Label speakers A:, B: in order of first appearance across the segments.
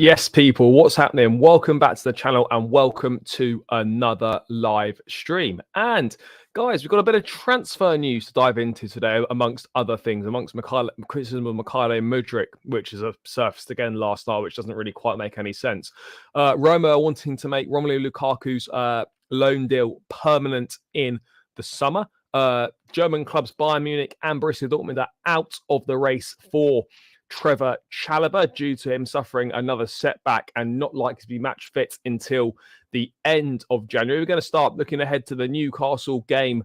A: Yes, people, what's happening? Welcome back to the channel and welcome to another live stream. And guys, we've got a bit of transfer news to dive into today, amongst other things, amongst criticism of Mikhailo Mudryk, which is surfaced again last night, which doesn't really quite make any sense. Roma are wanting to make Romelu Lukaku's loan deal permanent in the summer. German clubs Bayern Munich and Borussia Dortmund are out of the race for Trevor Chalobah due to him suffering another setback and not likely to be match fit until the end of January. We're going to start looking ahead to the Newcastle game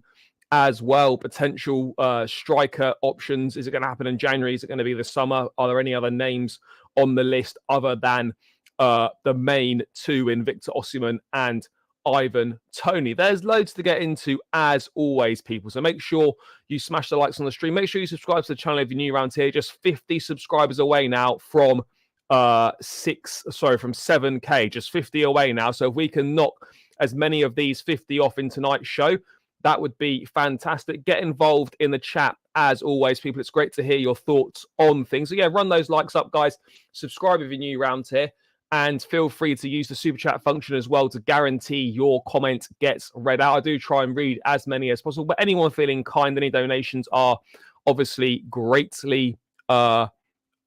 A: as well. Potential striker options. Is it going to happen in January? Is it going to be the summer? Are there any other names on the list other than the main two in Victor Osimhen and Ivan Toney? There's loads to get into as always, people. So make sure you smash the likes on the stream. Make sure you subscribe to the channel if you're new around here. Just 50 subscribers away now from 7K. Just 50 away now. So if we can knock as many of these 50 off in tonight's show, that would be fantastic. Get involved in the chat as always, people. It's great to hear your thoughts on things. So yeah, run those likes up, guys. Subscribe if you're new around here. And feel free to use the super chat function as well to guarantee your comment gets read out. I do try and read as many as possible, but anyone feeling kind, any donations are obviously greatly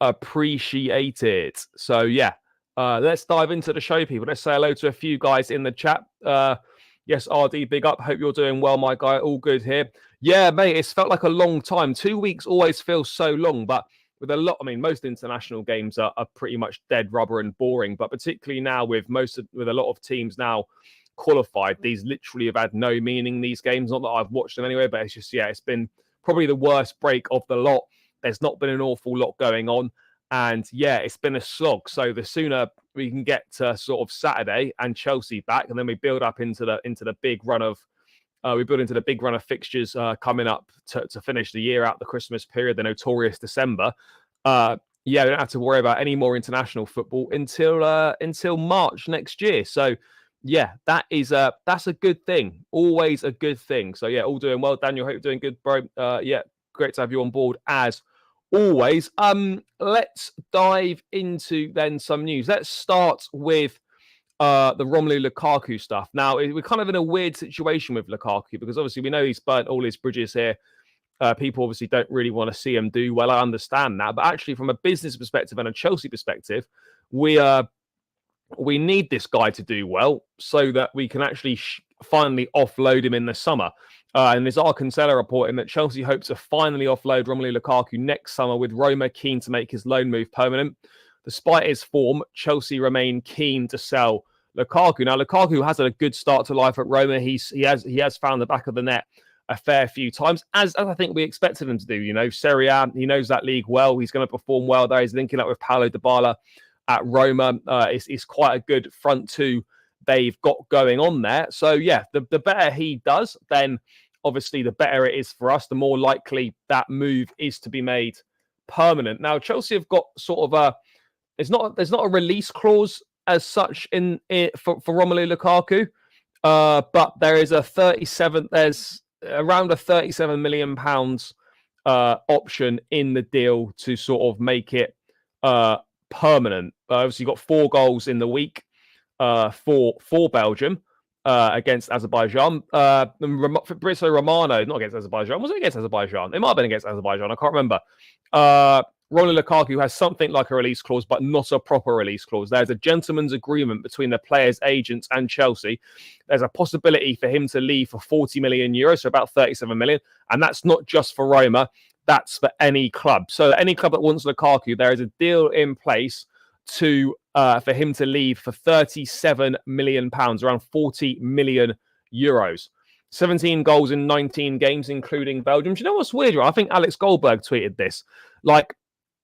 A: appreciated. So yeah, let's dive into the show, people. Let's say hello to a few guys in the chat. Yes, RD, big up. Hope you're doing well, my guy. All good here. Yeah, mate, it's felt like a long time. 2 weeks always feels so long, but with a lot, I mean, most international games are pretty much dead rubber and boring, but particularly now with a lot of teams now qualified, these literally have had no meaning, these games. Not that I've watched them anyway, but it's just, yeah, it's been probably the worst break of the lot. There's not been an awful lot going on. And yeah, it's been a slog. So the sooner we can get to sort of Saturday and Chelsea back, and then we build up into the big run of fixtures coming up to finish the year out, the Christmas period, the notorious December. Yeah, we don't have to worry about any more international football until March next year. So yeah, that's a good thing. Always a good thing. So yeah, all doing well. Daniel, hope you're doing good, bro. Yeah, great to have you on board as always. Let's dive into then some news. Let's start with the Romelu Lukaku stuff. Now, we're kind of in a weird situation with Lukaku because obviously we know he's burnt all his bridges here. People obviously don't really want to see him do well. I understand that. But actually, from a business perspective and a Chelsea perspective, we need this guy to do well so that we can actually finally offload him in the summer. And there's our Cancelo reporting that Chelsea hopes to finally offload Romelu Lukaku next summer, with Roma keen to make his loan move permanent. Despite his form, Chelsea remain keen to sell Lukaku. Now, Lukaku has had a good start to life at Roma. He has found the back of the net a fair few times, as I think we expected him to do. You know, Serie A, he knows that league well. He's going to perform well there. He's linking up with Paulo Dybala at Roma. It's quite a good front two they've got going on there. So yeah, the better he does, then obviously the better it is for us. The more likely that move is to be made permanent. Now, Chelsea have got sort of there's not a release clause as such in it for Romelu Lukaku, but there's around a £37 million option in the deal to sort of make it permanent. Obviously, got 4 goals in the week for Belgium against Azerbaijan. Fabrizio Romano, not against Azerbaijan. Was it against Azerbaijan? It might have been against Azerbaijan. I can't remember. Romelu Lukaku has something like a release clause, but not a proper release clause. There's a gentleman's agreement between the players' agents and Chelsea. There's a possibility for him to leave for 40 million euros, so about 37 million. And that's not just for Roma. That's for any club. So any club that wants Lukaku, there is a deal in place for him to leave for 37 million pounds, around 40 million euros. 17 goals in 19 games, including Belgium. Do you know what's weird? I think Alex Goldberg tweeted this.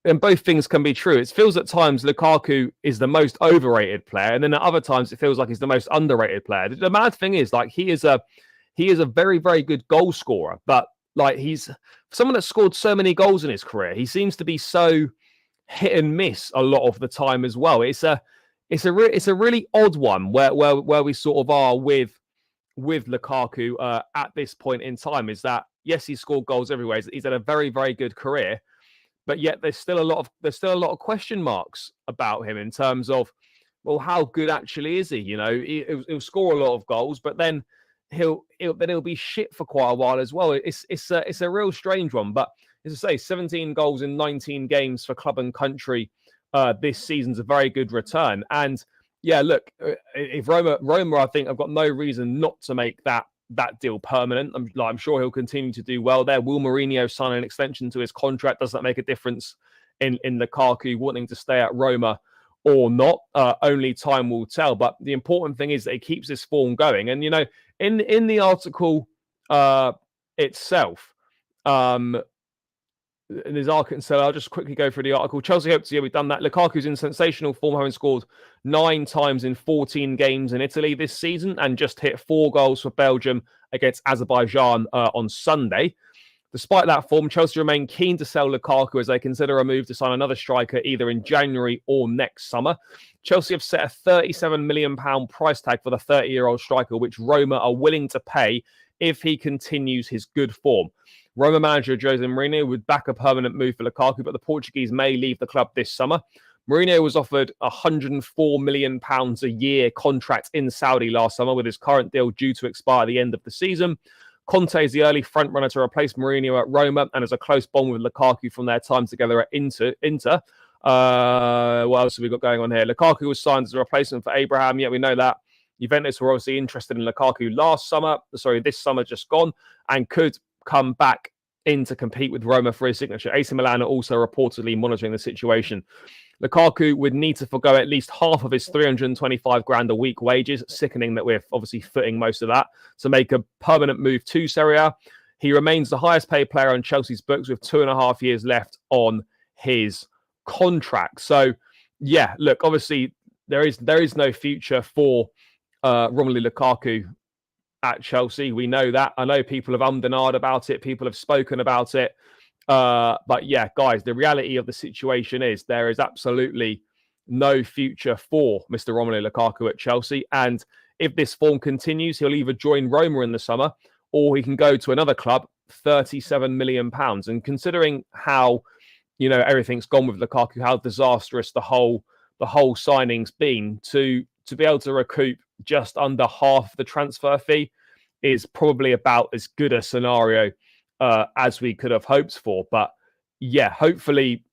A: And both things can be true. It feels at times Lukaku is the most overrated player, and then at other times it feels like he's the most underrated player. The mad thing is, he is a very, very good goal scorer, but he's someone that scored so many goals in his career. He seems to be so hit and miss a lot of the time as well. It's a really odd one where we sort of are with Lukaku at this point in time. Is that yes, he scored goals everywhere. He's had a very, very good career. but yet there's still a lot of question marks about him in terms of, well, how good actually is he? You know, he'll score a lot of goals, but then he'll be shit for quite a while as well. It's a real strange one. But as I say, 17 goals in 19 games for club and country this season's a very good return. And yeah, look, if Roma, I think I've got no reason not to make that deal permanent. I'm sure he'll continue to do well there. Will Mourinho sign an extension to his contract? Does that make a difference in Lukaku wanting to stay at Roma or not? Only time will tell. But the important thing is that he keeps his form going. And, you know, in the article itself, in his article, so I'll just quickly go through the article. Chelsea hopes, yeah, we've done that. Lukaku's in sensational form, having scored 9 times in 14 games in Italy this season and just hit 4 goals for Belgium against Azerbaijan on Sunday. Despite that form, Chelsea remain keen to sell Lukaku as they consider a move to sign another striker either in January or next summer. Chelsea have set a £37 million price tag for the 30-year-old striker, which Roma are willing to pay if he continues his good form. Roma manager Jose Mourinho would back a permanent move for Lukaku, but the Portuguese may leave the club this summer. Mourinho was offered a £104 million a year contract in Saudi last summer, with his current deal due to expire at the end of the season. Conte is the early frontrunner to replace Mourinho at Roma and has a close bond with Lukaku from their time together at Inter. What else have we got going on here? Lukaku was signed as a replacement for Abraham. Yeah, we know that. Juventus were obviously interested in Lukaku this summer just gone, and could come back in to compete with Roma for his signature. AC Milan are also reportedly monitoring the situation. Lukaku would need to forgo at least half of his 325 grand a week wages, sickening that we're obviously footing most of that, to make a permanent move to Serie A. He remains the highest paid player on Chelsea's books with 2.5 years left on his contract. So, yeah, look, obviously there is no future for Romelu Lukaku at Chelsea. We know that. I know people have ummed and ahed about it. People have spoken about it. But yeah, guys, the reality of the situation is there is absolutely no future for Mr. Romelu Lukaku at Chelsea. And if this form continues, he'll either join Roma in the summer or he can go to another club, £37 million. And considering how, you know, everything's gone with Lukaku, how disastrous the whole signing's been, to be able to recoup just under half the transfer fee is probably about as good a scenario as we could have hoped for. But yeah, hopefully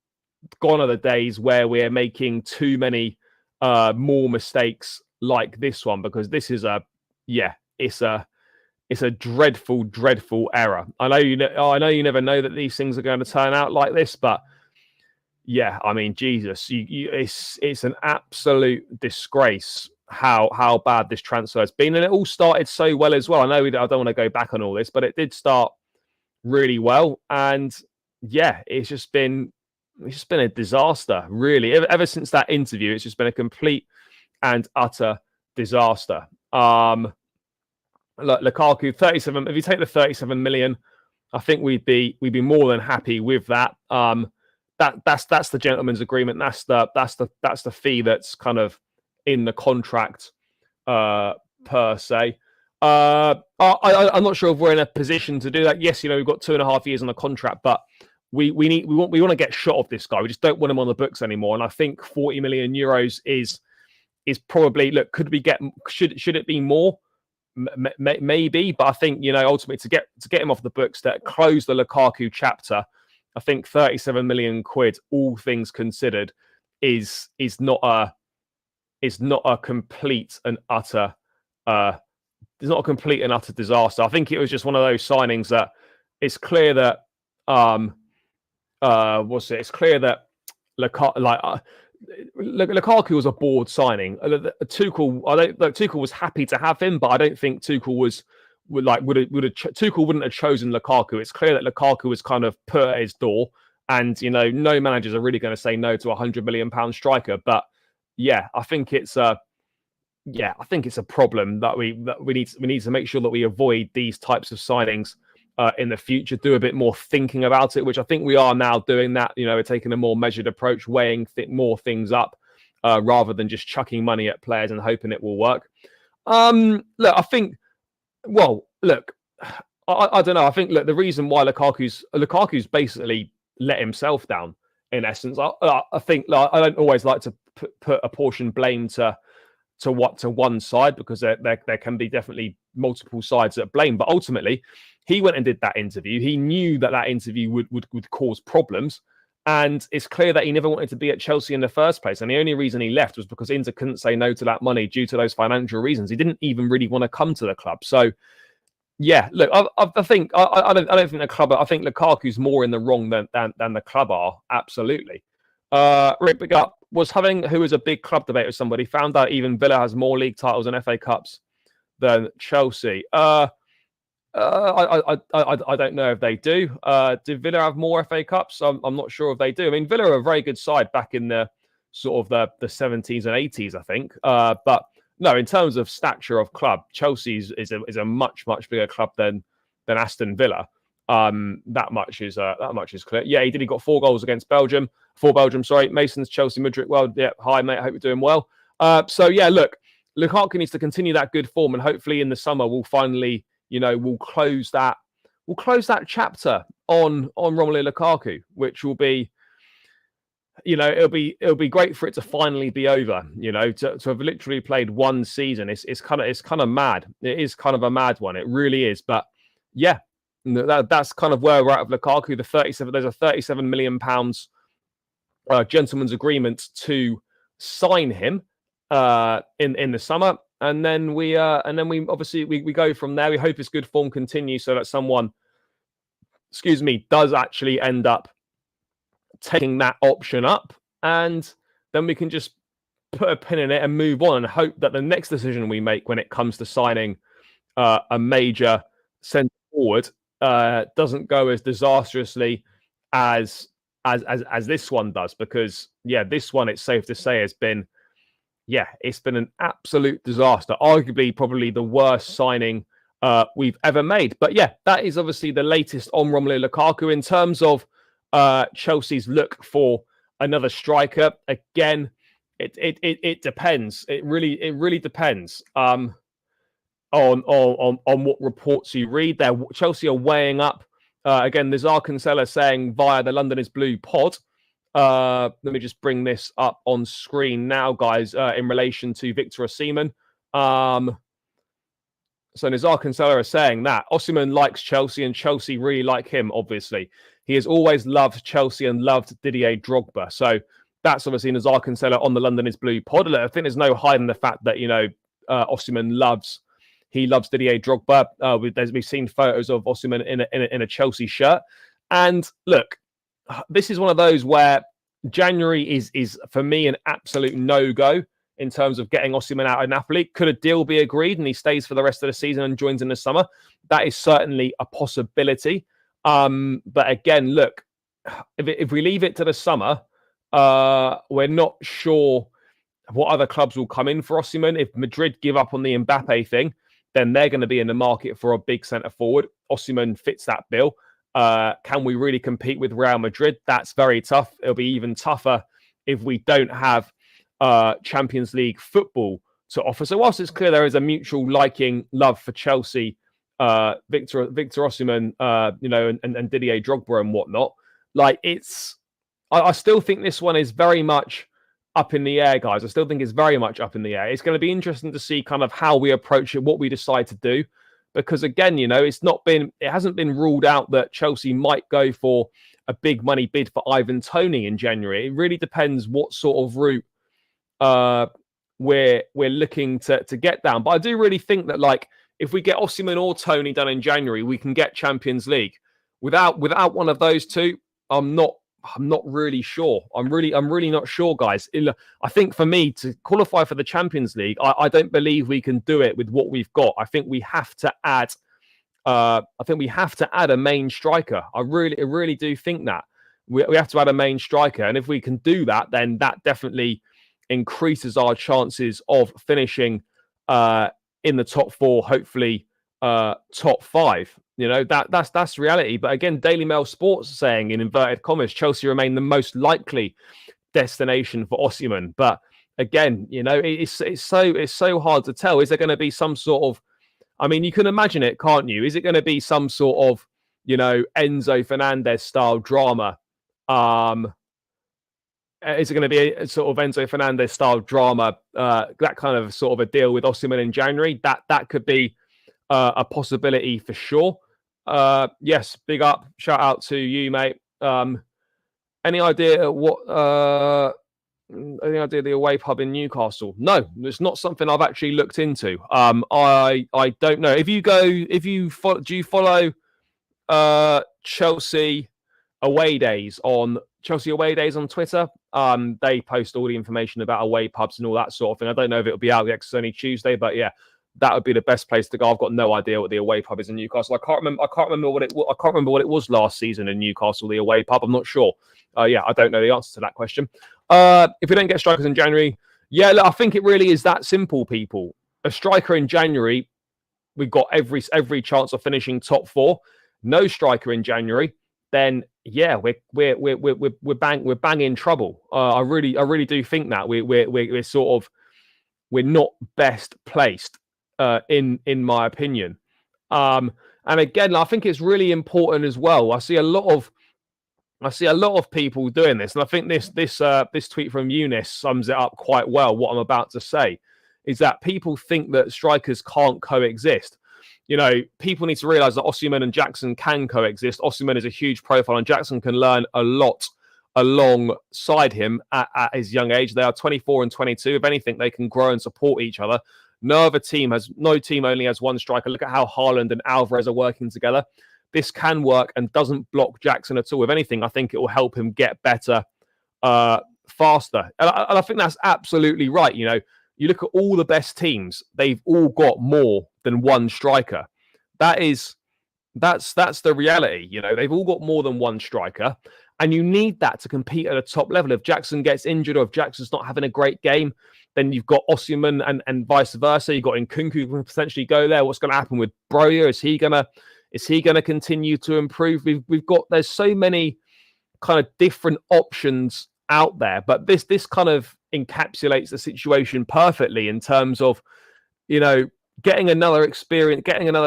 A: gone are the days where we're making too many more mistakes like this one, because this is it's a dreadful, dreadful error. I know you never know that these things are going to turn out like this, but yeah, I mean, Jesus, it's an absolute disgrace how bad this transfer has been. And it all started so well as well. I know I don't want to go back on all this, but it did start really well. And yeah, it's just been a disaster, really. Ever since that interview, it's just been a complete and utter disaster. Lukaku, 37. If you take the 37 million, I think we'd be more than happy with that. That's the gentleman's agreement. That's the fee that's kind of in the contract per se. I'm not sure if we're in a position to do that. Yes, you know, we've got 2.5 years on the contract, but we want to get shot of this guy. We just don't want him on the books anymore. And I think 40 million euros is probably, look, should it be more? Maybe, but I think, you know, ultimately to get him off the books, to close the Lukaku chapter, I think 37 million quid, all things considered, is not a complete and utter disaster. I think it was just one of those signings that it's clear that It's clear that Lukaku was a board signing. Tuchel was happy to have him, but I don't think Tuchel wouldn't have chosen Lukaku. It's clear that Lukaku was kind of put at his door, and you know, no managers are really going to say no to £100 million striker. But yeah, I think it's a problem that we need to make sure that we avoid these types of signings in the future. Do a bit more thinking about it, which I think we are now doing. That, you know, we're taking a more measured approach, weighing more things up rather than just chucking money at players and hoping it will work. I don't know. I think the reason why Lukaku's basically let himself down in essence. I think like, I don't always like to put apportion blame to one side, because there can be definitely multiple sides that blame. But ultimately, he went and did that interview. He knew that interview would cause problems. And it's clear that he never wanted to be at Chelsea in the first place. And the only reason he left was because Inter couldn't say no to that money due to those financial reasons. He didn't even really want to come to the club. So, yeah, look, I think I don't think the club. I think Lukaku's more in the wrong than the club are. Absolutely. Rick Big Up who was a big club debate with somebody, found out even Villa has more league titles and FA Cups than Chelsea. I don't know if they do. Do Villa have more FA Cups? I'm not sure if they do. I mean, Villa are a very good side back in the sort of the 70s and 80s, I think. But no, in terms of stature of club, Chelsea is a much bigger club than Aston Villa. That much is clear. Yeah, he got 4 goals against Belgium. For Belgium, sorry. Mason's Chelsea Madrid. Well, yeah, hi mate. I hope you're doing well. So yeah, look, Lukaku needs to continue that good form, and hopefully in the summer we'll finally, we'll close that chapter on Romelu Lukaku, which will be, it'll be great for it to finally be over. To have literally played one season, it's kind of mad. It is kind of a mad one. It really is. But yeah, that's kind of where we're at with Lukaku. There's a £37 million gentleman's agreement to sign him in the summer, and then we obviously we go from there. We hope his good form continues, so that someone, does actually end up taking that option up, and then we can just put a pin in it and move on, and hope that the next decision we make when it comes to signing a major centre forward doesn't go as disastrously as this one does, because this one, it's safe to say, has been it's been an absolute disaster. Arguably, probably the worst signing we've ever made. But yeah, that is obviously the latest on Romelu Lukaku. In terms of Chelsea's look for another striker, again, it depends. It really depends on what reports you read. There, Chelsea are weighing up. Again, there's Arkansella saying via the London is Blue pod. Let me just bring this up on screen now, guys, in relation to Victor Osimhen. So Nizar Kinsella are saying that Osimhen likes Chelsea and Chelsea really like him, obviously. He has always loved Chelsea and loved Didier Drogba. So that's obviously Nizar Kinsella on the London is Blue pod. I think there's no hiding the fact that, Osimhen loves Didier Drogba. We've seen photos of Osimhen in a Chelsea shirt. And look, this is one of those where January is for me an absolute no-go in terms of getting Osimhen out of Napoli. Could a deal be agreed and he stays for the rest of the season and joins in the summer? That is certainly a possibility. But again, look, if we leave it to the summer, we're not sure what other clubs will come in for Osimhen. If Madrid give up on the Mbappe thing, then they're going to be in the market for a big centre forward. Osimhen fits that bill. Can we really compete with Real Madrid? That's very tough. It'll be even tougher if we don't have Champions League football to offer. So whilst it's clear there is a mutual love for Chelsea, Victor Osimhen, and Didier Drogba and whatnot, I still think this one is very much up in the air, guys. I still think it's very much up in the air. It's going to be interesting to see kind of how we approach it, what we decide to do. Because again, it hasn't been ruled out that Chelsea might go for a big money bid for Ivan Toney in January. It really depends what sort of route we're looking to get down. But I do really think that if we get Osimhen or Toney done in January, we can get Champions League. Without one of those two, I'm not really sure. I'm really not sure, guys. I think for me to qualify for the Champions League, I don't believe we can do it with what we've got. I think we have to add. A main striker. I really do think that we have to add a main striker, and if we can do that, then that definitely increases our chances of finishing in the top 4, hopefully top 5. That's reality. But again, Daily Mail Sports saying in inverted commas, Chelsea remain the most likely destination for Osimhen. But again, it's so hard to tell. Is there going to be some sort of, I mean, you can imagine it, can't you? Is it going to be some sort of, Enzo Fernandez style drama is it going to be a sort of Enzo Fernandez style drama, that kind of sort of a deal with Osimhen in January? That could be a possibility for sure. Yes, big up, shout out to you, mate. Any idea what? Any idea the away pub in Newcastle? No, it's not something I've actually looked into. I don't know. Do you follow Chelsea away days on Twitter? They post all the information about away pubs and all that sort of thing. I don't know if it'll be out yet because it's only Tuesday, but yeah, that would be the best place to go. I've got no idea what the away pub is in Newcastle. I can't remember what it was last season in Newcastle, the away pub. I'm not sure. Yeah, I don't know the answer to that question. If we don't get strikers in January, yeah, look, I think it really is that simple, people. A striker in January, we've got every chance of finishing top 4. No striker in January, then yeah, we're banging trouble. I really do think that we're not best placed, in my opinion. And again, I think it's really important as well. I see a lot of people doing this, and I think this tweet from Eunice sums it up quite well. What I'm about to say is that people think that strikers can't coexist. You know, people need to realize that Osimhen and Jackson can coexist. Osimhen is a huge profile, and Jackson can learn a lot alongside him at his young age. They are 24 and 22. If anything, they can grow and support each other. No team only has one striker. Look at how Haaland and Alvarez are working together. This can work and doesn't block Jackson at all. If anything, I think it will help him get better faster. And I think that's absolutely right. You know, you look at all the best teams, they've all got more than one striker. That's the reality. You know, they've all got more than one striker, and you need that to compete at a top level. If Jackson gets injured or if Jackson's not having a great game, then you've got Osimhen and vice versa. You've got Nkunku who can potentially go there. What's going to happen with Broja? Is he going to continue to improve? There's so many kind of different options out there, but this kind of encapsulates the situation perfectly in terms of, you know, getting another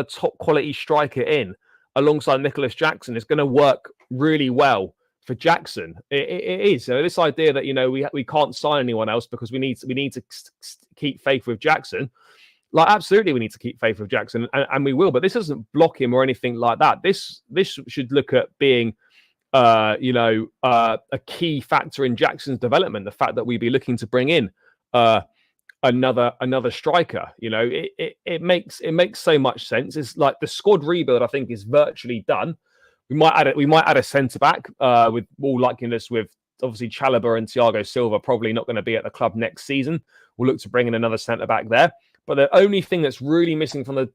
A: top quality striker in alongside Nicholas Jackson is going to work really well for Jackson. It is. So this idea that, you know, we can't sign anyone else because we need to keep faith with Jackson. Like, absolutely, we need to keep faith with Jackson, and we will. But this doesn't block him or anything like that. This should look at being, a key factor in Jackson's development. The fact that we'd be looking to bring in another striker. You know, it makes so much sense. It's like the squad rebuild, I think, is virtually done. We might add a centre back with all likeliness, with obviously Chalobah and Thiago Silva probably not going to be at the club next season. We'll look to bring in another centre back there. But the only thing that's really missing from the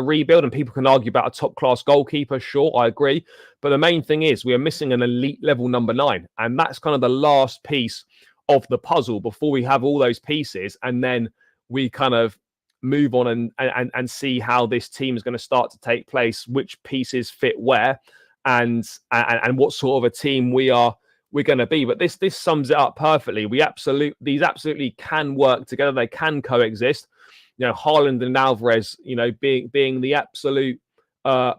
A: rebuild, and people can argue about a top class goalkeeper, sure, I agree. But the main thing is we are missing an elite level number 9, and that's kind of the last piece of the puzzle before we have all those pieces, and then we kind of move on and see how this team is going to start to take place, which pieces fit where, and what sort of a team we're going to be. But this sums it up perfectly. These absolutely can work together. They can coexist. You know, Haaland and Alvarez, you know, being the absolute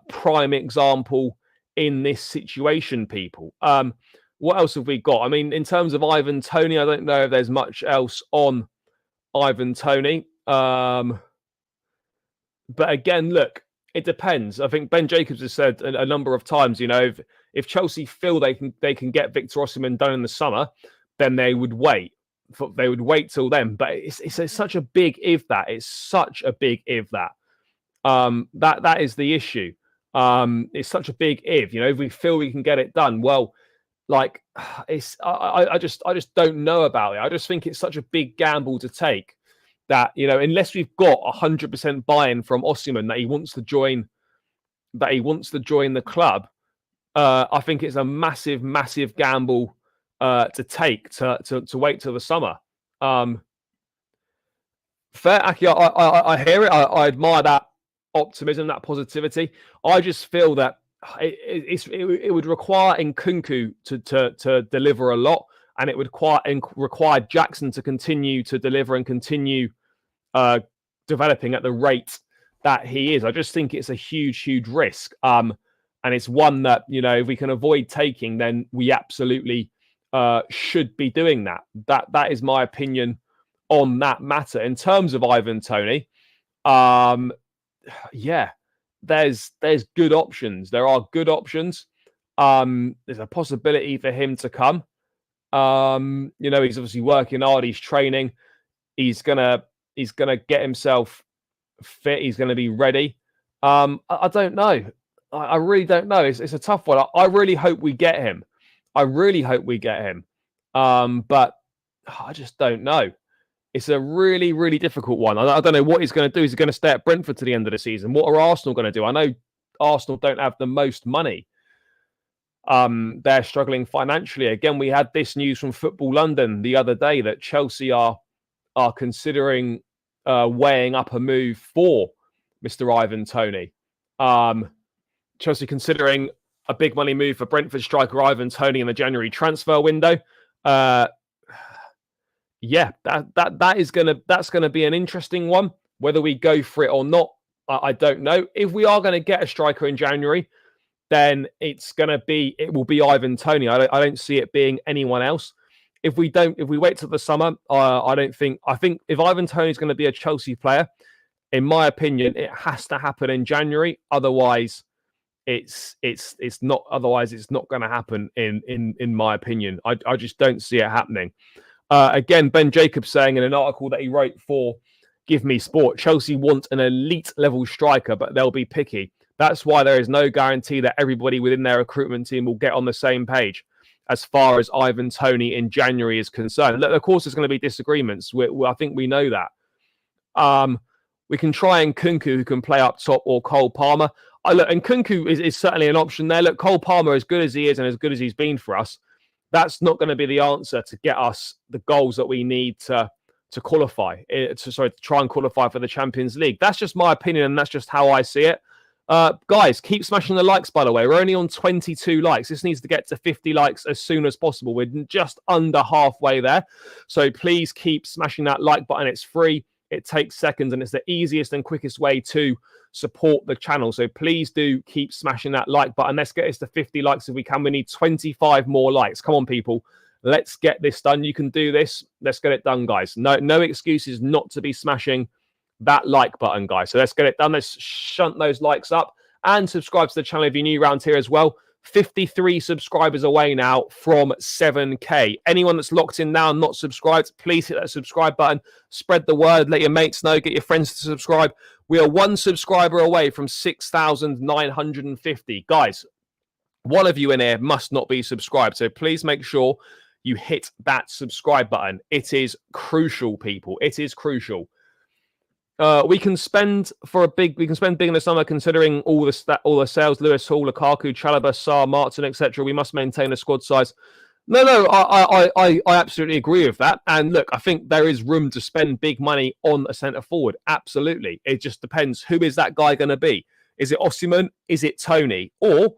A: prime example in this situation, people. What else have we got? I mean, in terms of Ivan Toney, I don't know if there's much else on Ivan Toney. But again, look, it depends. I think Ben Jacobs has said a number of times, you know, if Chelsea feel they can get Victor Osimhen done in the summer, then they would wait. They would wait till then. But it's such a big if that. It's such a big if that. That is the issue. It's such a big if. You know, if we feel we can get it done, well, like I just don't know about it. I just think it's such a big gamble to take. That, you know, unless we've got 100% buy-in from Osimhen that he wants to join the club, I think it's a massive, massive gamble to take to wait till the summer. Fair, Aki, I hear it. I admire that optimism, that positivity. I just feel that it would require Nkunku to deliver a lot, and it would require Jackson to continue to deliver and continue developing at the rate that he is. I just think it's a huge, huge risk. And it's one that, you know, if we can avoid taking, then we absolutely should be doing that. That is my opinion on that matter. In terms of Ivan Toney, yeah, there's good options. There are good options. There's a possibility for him to come. He's obviously working hard. He's training. He's gonna get himself fit. He's gonna be ready. I don't know. I really don't know. It's a tough one. I really hope we get him. I really hope we get him. But I just don't know. It's a really, really difficult one. I don't know what he's going to do. Is he going to stay at Brentford to the end of the season? What are Arsenal going to do? I know Arsenal don't have the most money. They're struggling financially. Again, we had this news from Football London the other day that Chelsea are considering weighing up a move for Mr. Ivan Toney. Chelsea considering a big money move for Brentford striker Ivan Toney in the January transfer window. Yeah, that's gonna be an interesting one. Whether we go for it or not, I don't know. If we are going to get a striker in January, then it will be Ivan Toney. I don't see it being anyone else. If we wait till the summer, I think if Ivan Toney is going to be a Chelsea player, in my opinion, it has to happen in January. Otherwise, it's not. Otherwise, it's not going to happen. In my opinion, I just don't see it happening. Again, Ben Jacobs saying in an article that he wrote for Give Me Sport, Chelsea want an elite level striker, but they'll be picky. That's why there is no guarantee that everybody within their recruitment team will get on the same page as far as Ivan Toney in January is concerned. Of course, there's going to be disagreements. I think we know that. We can try Nkunku, who can play up top, or Cole Palmer. And Nkunku is certainly an option there. Look, Cole Palmer, as good as he is and as good as he's been for us, that's not going to be the answer to get us the goals that we need to qualify. To try and qualify for the Champions League. That's just my opinion, and that's just how I see it. Guys, keep smashing the likes, by the way. We're only on 22 likes. This needs to get to 50 likes as soon as possible. We're just under halfway there. So please keep smashing that like button. It's free. It takes seconds, and it's the easiest and quickest way to support the channel. So please do keep smashing that like button. Let's get this to 50 likes if we can. We need 25 more likes. Come on, people. Let's get this done. You can do this. Let's get it done, guys. No excuses not to be smashing that like button, guys. So let's get it done. Let's shunt those likes up and subscribe to the channel if you're new around here as well. 53 subscribers away now from 7K. Anyone that's locked in now and not subscribed, please hit that subscribe button. Spread the word. Let your mates know. Get your friends to subscribe. We are one subscriber away from 6,950. Guys, one of you in here must not be subscribed. So please make sure you hit that subscribe button. It is crucial, people. It is crucial. We can spend big in the summer, considering all the sales. Lewis Hall, Lukaku, Chalobah, Sarr, Martin, etc. We must maintain a squad size. No, I absolutely agree with that. And look, I think there is room to spend big money on a centre forward. Absolutely. It just depends. Who is that guy going to be? Is it Osimhen? Is it Toney? Or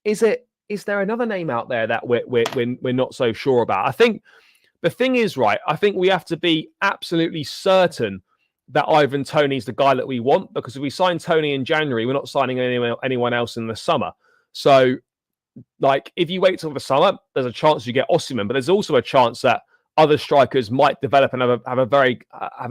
A: is there another name out there that we're not so sure about? I think the thing is, right, I think we have to be absolutely certain that Ivan Toney's the guy that we want, because if we sign Toney in January, we're not signing anyone else in the summer. So, like, if you wait till the summer, there's a chance you get Osimhen, but there's also a chance that other strikers might develop and have a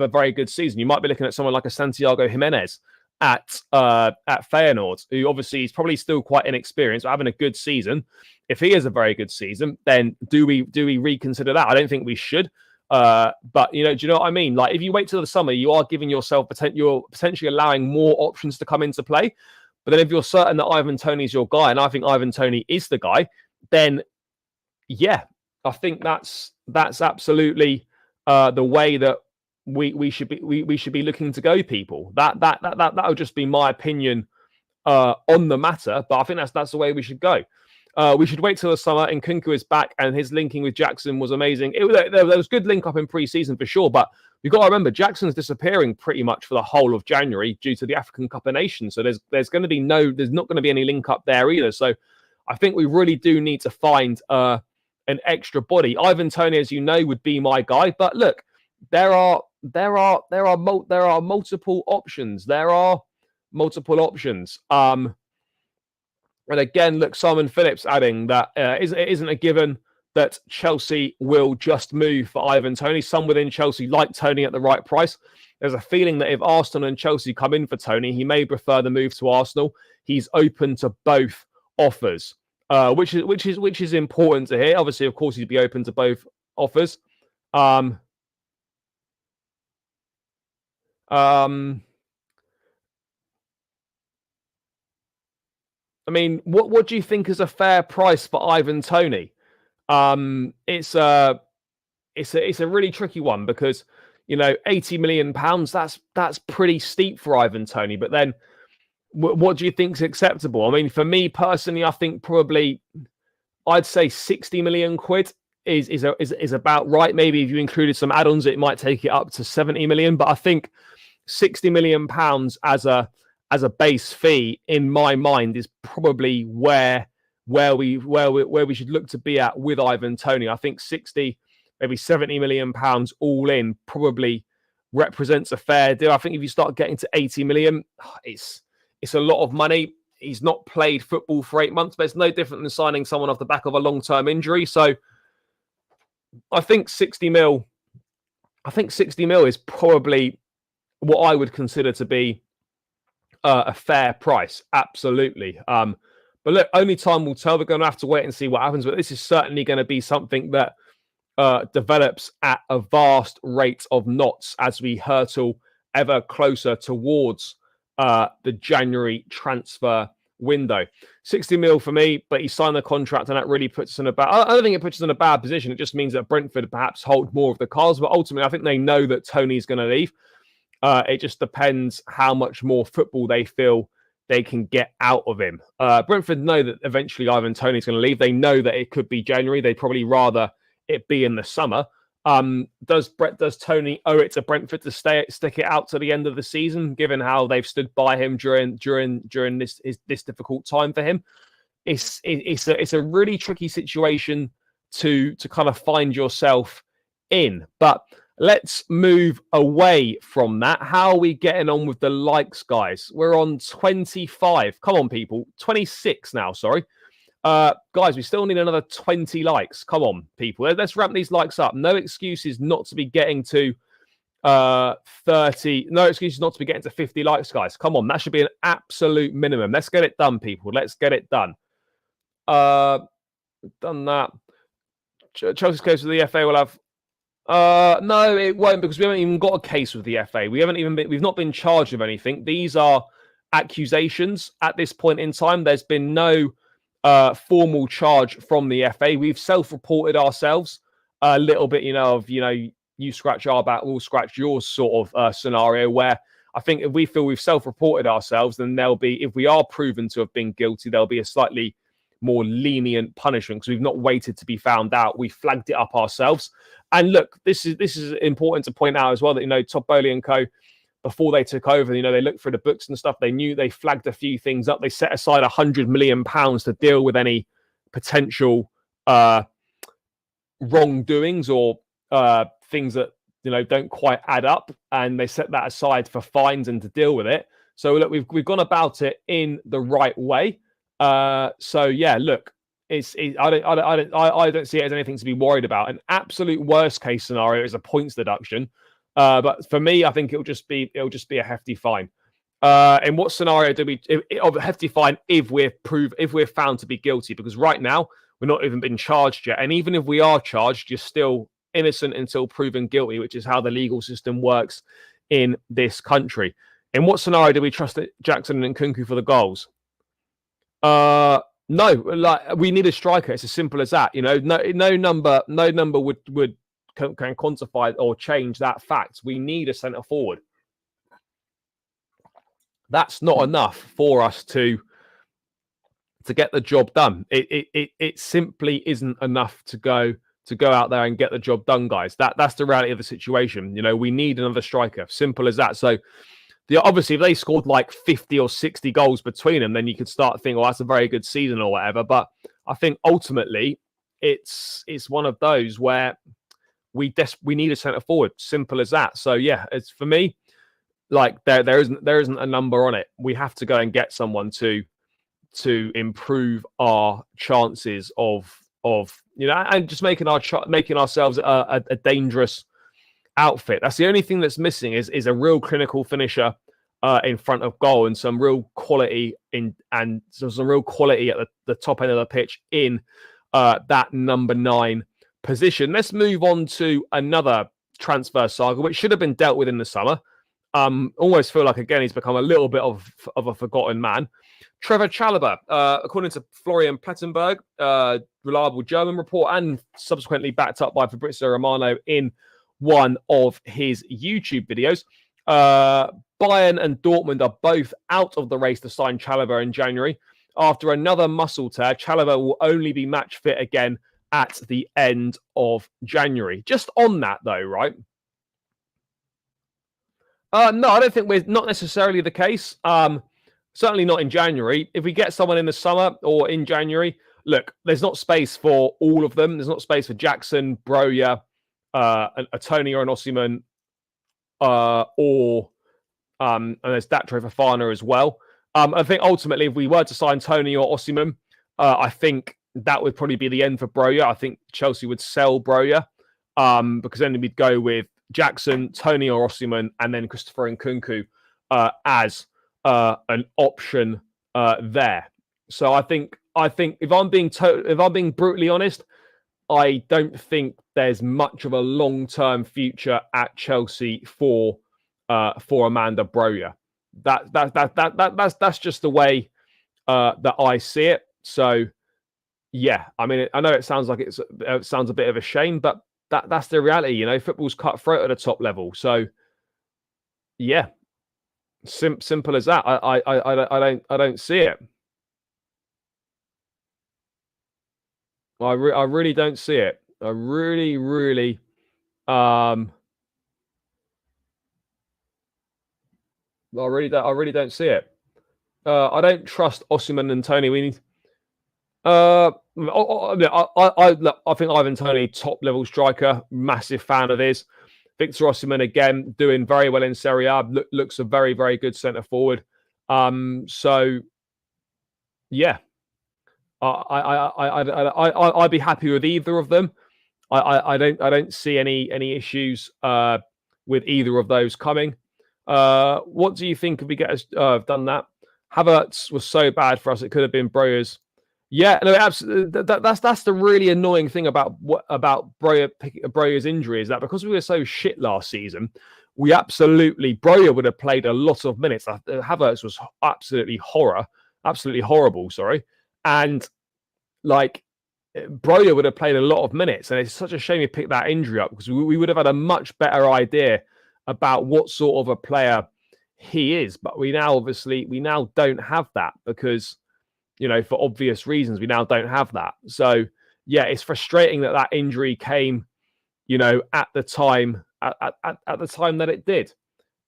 A: very good season. You might be looking at someone like a Santiago Jimenez at Feyenoord, who obviously is probably still quite inexperienced, but having a good season. If he has a very good season, then do we reconsider that? I don't think we should. But do you know what I mean? Like, if you wait till the summer, you are giving yourself you're potentially allowing more options to come into play. But then if you're certain that Ivan Toney is your guy, and I think Ivan Toney is the guy, then yeah, I think that's absolutely the way that we should be looking to go, people. That would just be my opinion on the matter. But I think that's the way we should go. We should wait till the summer. Nkunku is back, and his linking with Jackson was amazing. There was good link up in pre-season for sure, but you've got to remember Jackson's disappearing pretty much for the whole of January due to the African Cup of Nations. So there's not going to be any link up there either. So I think we really do need to find an extra body. Ivan Toney, as you know, would be my guy. But look, there are multiple options. There are multiple options. And again, look, Simon Phillips adding that it isn't a given that Chelsea will just move for Ivan Toney. Some within Chelsea like Toney at the right price. There's a feeling that if Arsenal and Chelsea come in for Toney, he may prefer the move to Arsenal. He's open to both offers, which is important to hear. Obviously, of course, he'd be open to both offers. I mean, what do you think is a fair price for Ivan Toney? It's a really tricky one because, you know, £80 million, that's pretty steep for Ivan Toney. But then what do you think is acceptable? I mean, for me personally, I think probably I'd say 60 million quid is about right. Maybe if you included some add-ons, it might take it up to 70 million. But I think 60 million pounds as a base fee, in my mind, is probably where we should look to be at with Ivan Toney. I think 60, maybe 70 million pounds all in probably represents a fair deal. I think if you start getting to 80 million, it's a lot of money. He's not played football for 8 months, but it's no different than signing someone off the back of a long-term injury. So I think 60 mil is probably what I would consider to be a fair price. Absolutely. But look, only time will tell. We're going to have to wait and see what happens. But this is certainly going to be something that develops at a vast rate of knots as we hurtle ever closer towards the January transfer window. 60 mil for me, but he signed the contract, and that really puts us in a bad... I don't think it puts us in a bad position. It just means that Brentford perhaps hold more of the cards, but ultimately I think they know that Tony's going to leave. It just depends how much more football they feel they can get out of him. Brentford know that eventually Ivan Toney's going to leave. They know that it could be January. They'd probably rather it be in the summer. Does Toney owe it to Brentford to stick it out to the end of the season, given how they've stood by him during this difficult time for him? It's a really tricky situation to kind of find yourself in. But let's move away from that. How are we getting on with the likes, guys? We're on 25. Come on, people. 26 now, sorry. Guys, we still need another 20 likes. Come on, people. Let's ramp these likes up. No excuses not to be getting to 30. No excuses not to be getting to 50 likes, guys. Come on. That should be an absolute minimum. Let's get it done, people. Let's get it done. Done that. Chelsea's case with the FA will have... no, it won't, because we haven't even got a case with the FA. We've not been charged with anything. These are accusations at this point in time. There's been no formal charge from the FA. We've self-reported ourselves a little bit, you scratch our back, we'll scratch yours sort of scenario, where I think if we feel we've self-reported ourselves, then there'll be, if we are proven to have been guilty, there'll be a slightly more lenient punishment because we've not waited to be found out. We flagged it up ourselves. And look, this is important to point out as well that, Todd Boehly and co, before they took over, they looked through the books and stuff. They knew they flagged a few things up. They set aside £100 million to deal with any potential wrongdoings or things that, don't quite add up. And they set that aside for fines and to deal with it. So look, we've gone about it in the right way. So yeah, look, I don't see it as anything to be worried about. An absolute worst case scenario is a points deduction. But for me, I think it'll just be a hefty fine. In what scenario do we of a hefty fine if we're found to be guilty? Because right now we're not even been charged yet, and even if we are charged, you're still innocent until proven guilty, which is how the legal system works in this country. In what scenario do we trust Jackson and Nkunku for the goals? No, like we need a striker. It's as simple as that. No number would can quantify or change that fact. We need a centre forward. That's not enough for us to get the job done. It simply isn't enough to go out there and get the job done, guys. That's the reality of the situation. We need another striker. Simple as that. So obviously, if they scored like 50 or 60 goals between them, then you could start thinking, that's a very good season or whatever. But I think ultimately it's one of those where we need a centre forward. Simple as that. So yeah, it's for me, like there isn't a number on it. We have to go and get someone to improve our chances of of, and just making ourselves a dangerous outfit. That's the only thing that's missing is a real clinical finisher in front of goal, and some real quality some real quality at the top end of the pitch in that number 9 position. Let's move on to another transfer saga, which should have been dealt with in the summer. Almost feel like, again, he's become a little bit of a forgotten man. Trevor Chalobah, according to Florian Plettenberg, reliable German report, and subsequently backed up by Fabrizio Romano in one of his YouTube videos. Bayern and Dortmund are both out of the race to sign Chalobah in January. After another muscle tear, Chalobah will only be match fit again at the end of January. Just on that, though, right? No, I don't think we're not necessarily the case. Certainly not in January. If we get someone in the summer or in January, look, there's not space for all of them. There's not space for Jackson, Broja, a Tony or an Osimhen, and there's Datro Fofana as well. I think ultimately, if we were to sign Tony or Osimhen, I think that would probably be the end for Broja. I think Chelsea would sell Broja because then we'd go with Jackson, Tony or Osimhen, and then Christopher Nkunku as an option there. So I think if I'm being brutally honest, I don't think there's much of a long-term future at Chelsea for Amanda Broja. That's just the way that I see it. So yeah, I mean, I know it sounds like it sounds a bit of a shame, but that's the reality. Football's cutthroat at a top level. So yeah, simple as that. I don't see it. I really don't see it. I really I really don't see it. I don't trust Osimhen and Tony. We need. I think Ivan Toney, top level striker, massive fan of his. Victor Osimhen again doing very well in Serie A. Looks a very, very good centre forward. So yeah, I'd be happy with either of them. I don't see any issues with either of those coming. What do you think if we get us done that? Havertz was so bad for us; it could have been Broja's. Yeah, no, absolutely. That's the really annoying thing about Broja's injury is that because we were so shit last season, Broja would have played a lot of minutes. Havertz was absolutely horrible. Sorry, and like Broja would have played a lot of minutes, and it's such a shame he picked that injury up because we would have had a much better idea about what sort of a player he is. But we now don't have that because, for obvious reasons, we now don't have that. So yeah, it's frustrating that injury came, at the time that it did.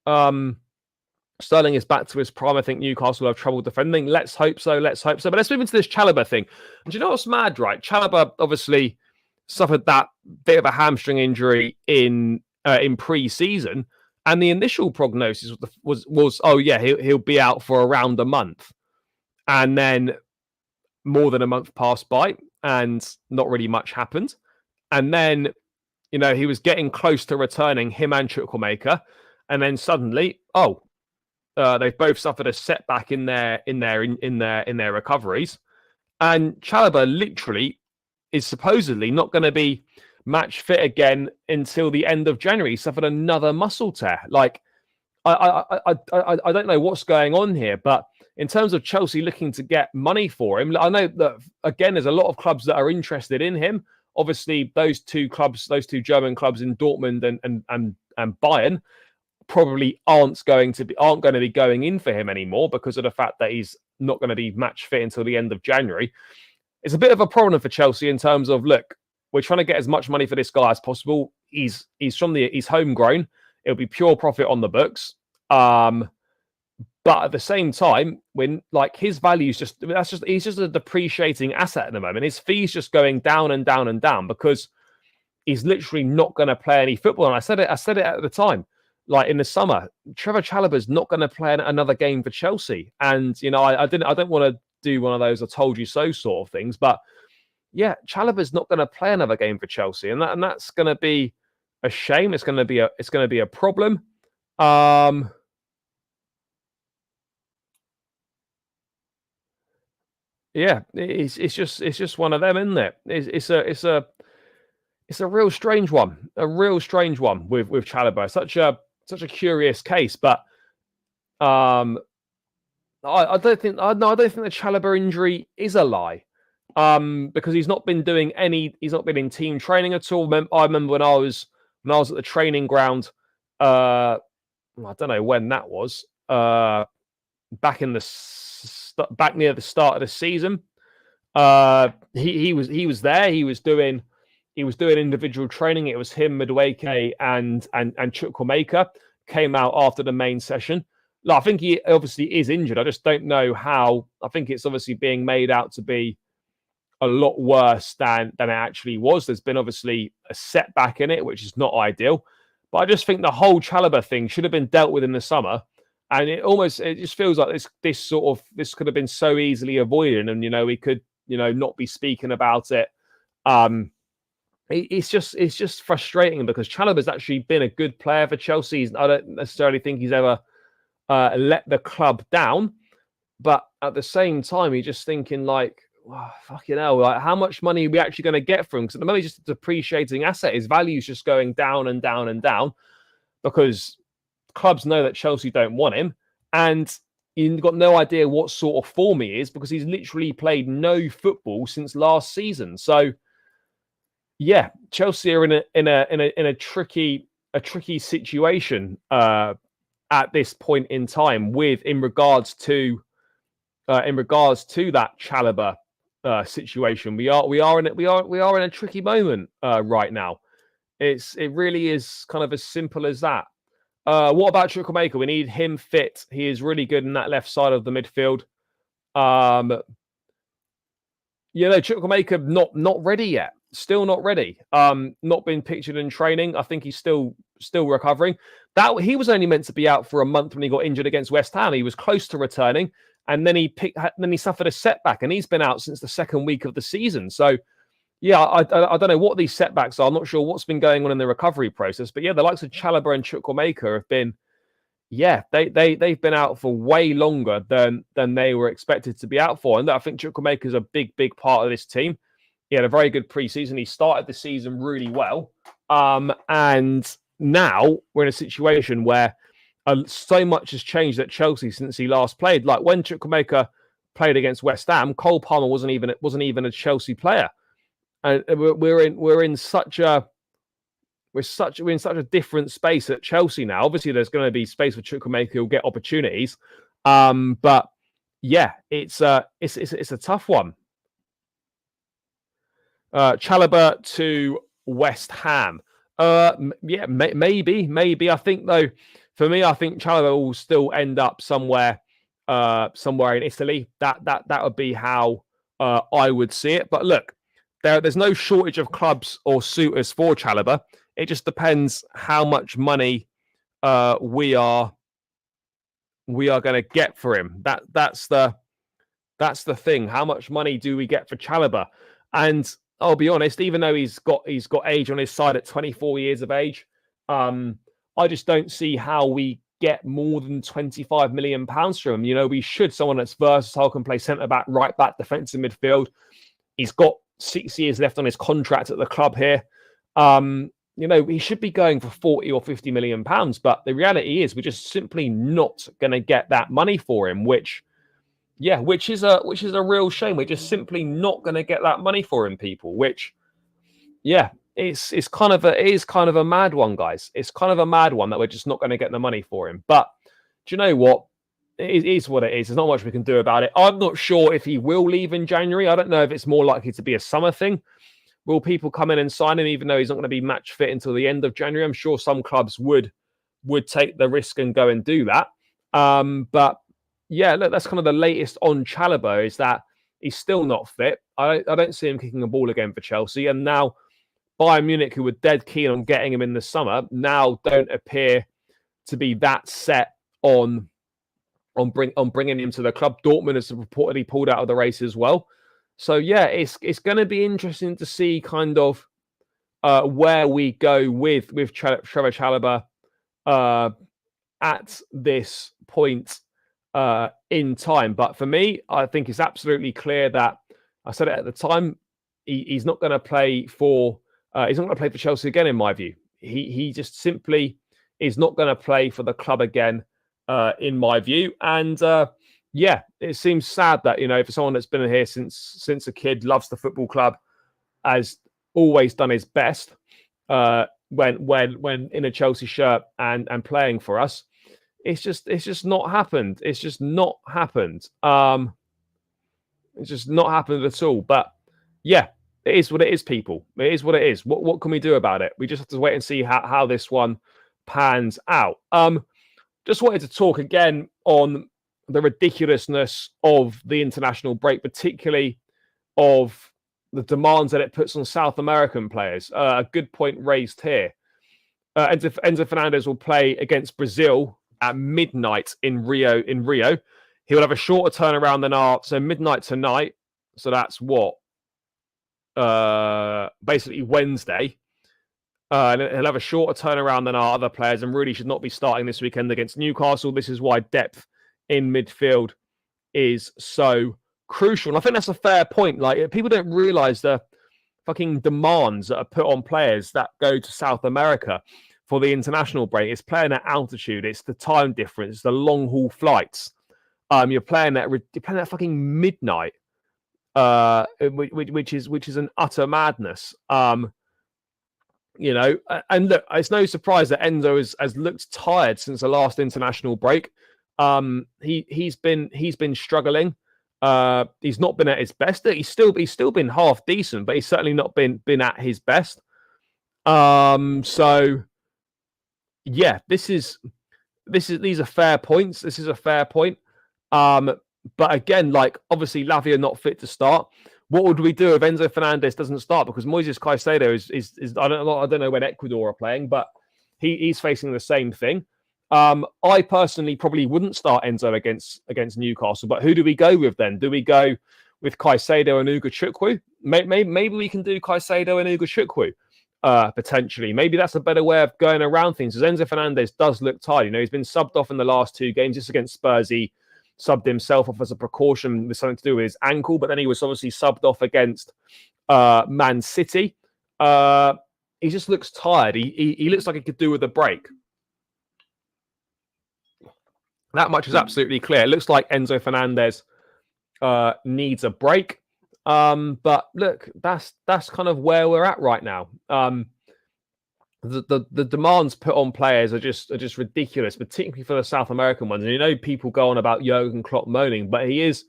A: Sterling is back to his prime. I think Newcastle have trouble defending. Let's hope so. But let's move into this Chalobah thing. And do you know what's mad, right? Chalobah obviously suffered that bit of a hamstring injury in pre-season, and the initial prognosis was oh yeah, he'll be out for around a month, and then more than a month passed by, and not really much happened, and then he was getting close to returning, him and Chukwuemeka, and then suddenly they've both suffered a setback in their recoveries, and Chalobah literally is supposedly not going to be match fit again until the end of January. He suffered another muscle tear. Like, I don't know what's going on here, but in terms of Chelsea looking to get money for him, I know that again there's a lot of clubs that are interested in him. Obviously, those two German clubs in Dortmund and Bayern probably aren't going to be going in for him anymore because of the fact that he's not going to be match fit until the end of January. It's a bit of a problem for Chelsea in terms of, look, we're trying to get as much money for this guy as possible. He's homegrown. It'll be pure profit on the books. But at the same time, when his value is he's just a depreciating asset at the moment. His fee's just going down and down and down because he's literally not going to play any football. And I said it at the time, like in the summer, Trevor Chalobah's not going to play another game for Chelsea. And I don't want to do one of those "I told you so" sort of things, but yeah, Chalobah's not going to play another game for Chelsea, and that's going to be a shame. It's going to be a problem. Yeah, it's just one of them, isn't it? It's a real strange one, with Chalobah. Such a curious case, but um, I don't think I don't think the Chalobah injury is a lie. Because he's not been in team training at all. I remember when I was at the training ground. I don't know when that was. Back near the start of the season. He was there. He was doing individual training. It was him, Madueke, and Chukwuemeka came out after the main session. I think he obviously is injured. I just don't know how. I think it's obviously being made out to be a lot worse than it actually was. There's been obviously a setback in it, which is not ideal. But I just think the whole Chalobah thing should have been dealt with in the summer. And it just feels like this could have been so easily avoided. And, we could, not be speaking about it. It's just frustrating because Chalobah's actually been a good player for Chelsea. I don't necessarily think he's ever let the club down. But at the same time, you're just thinking like, wow, fucking hell, like how much money are we actually going to get from him? Because at the moment, he's just a depreciating asset. His value is just going down and down and down because clubs know that Chelsea don't want him. And you've got no idea what sort of form he is because he's literally played no football since last season. So, yeah, Chelsea are in a tricky situation at this point in time in regards to that Chalobah situation. We are in a tricky moment right now. It really is kind of as simple as that. What about Chukwuemeka? We need him fit. He is really good in that left side of the midfield. Chukwuemeka not ready yet. Still not ready. Not been pictured in training. I think he's still recovering. That he was only meant to be out for a month when he got injured against West Ham. He was close to returning, and then he suffered a setback, and he's been out since the second week of the season. So, yeah, I don't know what these setbacks are. I'm not sure what's been going on in the recovery process. But yeah, the likes of Chalobah and Chukwuemeka have been, they've been out for way longer than they were expected to be out for. And I think Chukwuemeka is a big part of this team. He had a very good preseason. He started the season really well. And now we're in a situation where so much has changed at Chelsea since he last played. Like when Chukwuemeka played against West Ham, Cole Palmer wasn't even a Chelsea player. And we're in such a different space at Chelsea now. Obviously, there's going to be space for Chukwuemeka who'll get opportunities. But yeah, it's a tough one. Chalobah to West Ham. Maybe. I think though, for me, I think Chalobah will still end up somewhere in Italy. That would be how I would see it. But look, there's no shortage of clubs or suitors for Chalobah. It just depends how much money we are going to get for him. That's the thing. How much money do we get for Chalobah? And I'll be honest, even though he's got age on his side at 24 years of age, I just don't see how we get more than £25 million from him. We should someone that's versatile, can play centre back, right back, defensive midfield. He's got 6 years left on his contract at the club here. He should be going for 40 or 50 million pounds, but the reality is we're just simply not going to get that money for him, which is a real shame. We're just simply not going to get that money for him, people, which it's kind of a mad one, guys. It's kind of a mad one that we're just not going to get the money for him. But do you know what? It is what it is. There's not much we can do about it. I'm not sure if he will leave in January. I don't know if it's more likely to be a summer thing. Will people come in and sign him even though he's not going to be match fit until the end of January? I'm sure some clubs would take the risk and go and do that. But yeah, look, that's kind of the latest on Chalobah, is that he's still not fit. I don't see him kicking a ball again for Chelsea. And now Bayern Munich, who were dead keen on getting him in the summer, now don't appear to be that set on bringing him to the club. Dortmund has reportedly pulled out of the race as well. So yeah, it's going to be interesting to see kind of where we go with Trevor Chalobah at this point in time. But for me, I think it's absolutely clear that I said it at the time. He's not going to play for. He's not going to play for Chelsea again, in my view. He just simply is not going to play for the club again, in my view. And yeah, it seems sad that, for someone that's been here since a kid, loves the football club, has always done his best when in a Chelsea shirt and playing for us. It's just not happened. It's just not happened. It's just not happened at all. But yeah, it is what it is, people. It is what it is. What can we do about it? We just have to wait and see how this one pans out. Just wanted to talk again on the ridiculousness of the international break, particularly of the demands that it puts on South American players. A good point raised here. Enzo Fernandez will play against Brazil at midnight in Rio. He will have a shorter turnaround than so midnight tonight. So that's what? Basically Wednesday. And he'll have a shorter turnaround than our other players and really should not be starting this weekend against Newcastle. This is why depth in midfield is so crucial. And I think that's a fair point. Like, people don't realize the fucking demands that are put on players that go to South America for the international break. It's playing at altitude. It's the time difference. The long haul flights. You're playing at fucking midnight, which is an utter madness. And look, it's no surprise that Enzo has looked tired since the last international break. He's been struggling. He's not been at his best. He's still been half decent, but he's certainly not been at his best. So yeah, these are fair points. This is a fair point. But again, like, obviously Lavia not fit to start. What would we do if Enzo Fernandez doesn't start? Because Moises Caicedo is I don't know when Ecuador are playing, but he's facing the same thing. I personally probably wouldn't start Enzo against Newcastle, but who do we go with then? Do we go with Caicedo and Ugochukwu? Maybe we can do Caicedo and Ugochukwu, potentially. Maybe that's a better way of going around things, because Enzo Fernandez does look tired. He's been subbed off in the last 2 games. Just against Spurs, he subbed himself off as a precaution with something to do with his ankle, but then he was obviously subbed off against Man City. He just looks tired. He looks like he could do with a break. That much is absolutely clear. It looks like Enzo Fernandez needs a break. But look, that's kind of where we're at right now. The demands put on players are just ridiculous, particularly for the South American ones. And people go on about Jurgen Klopp moaning, but he is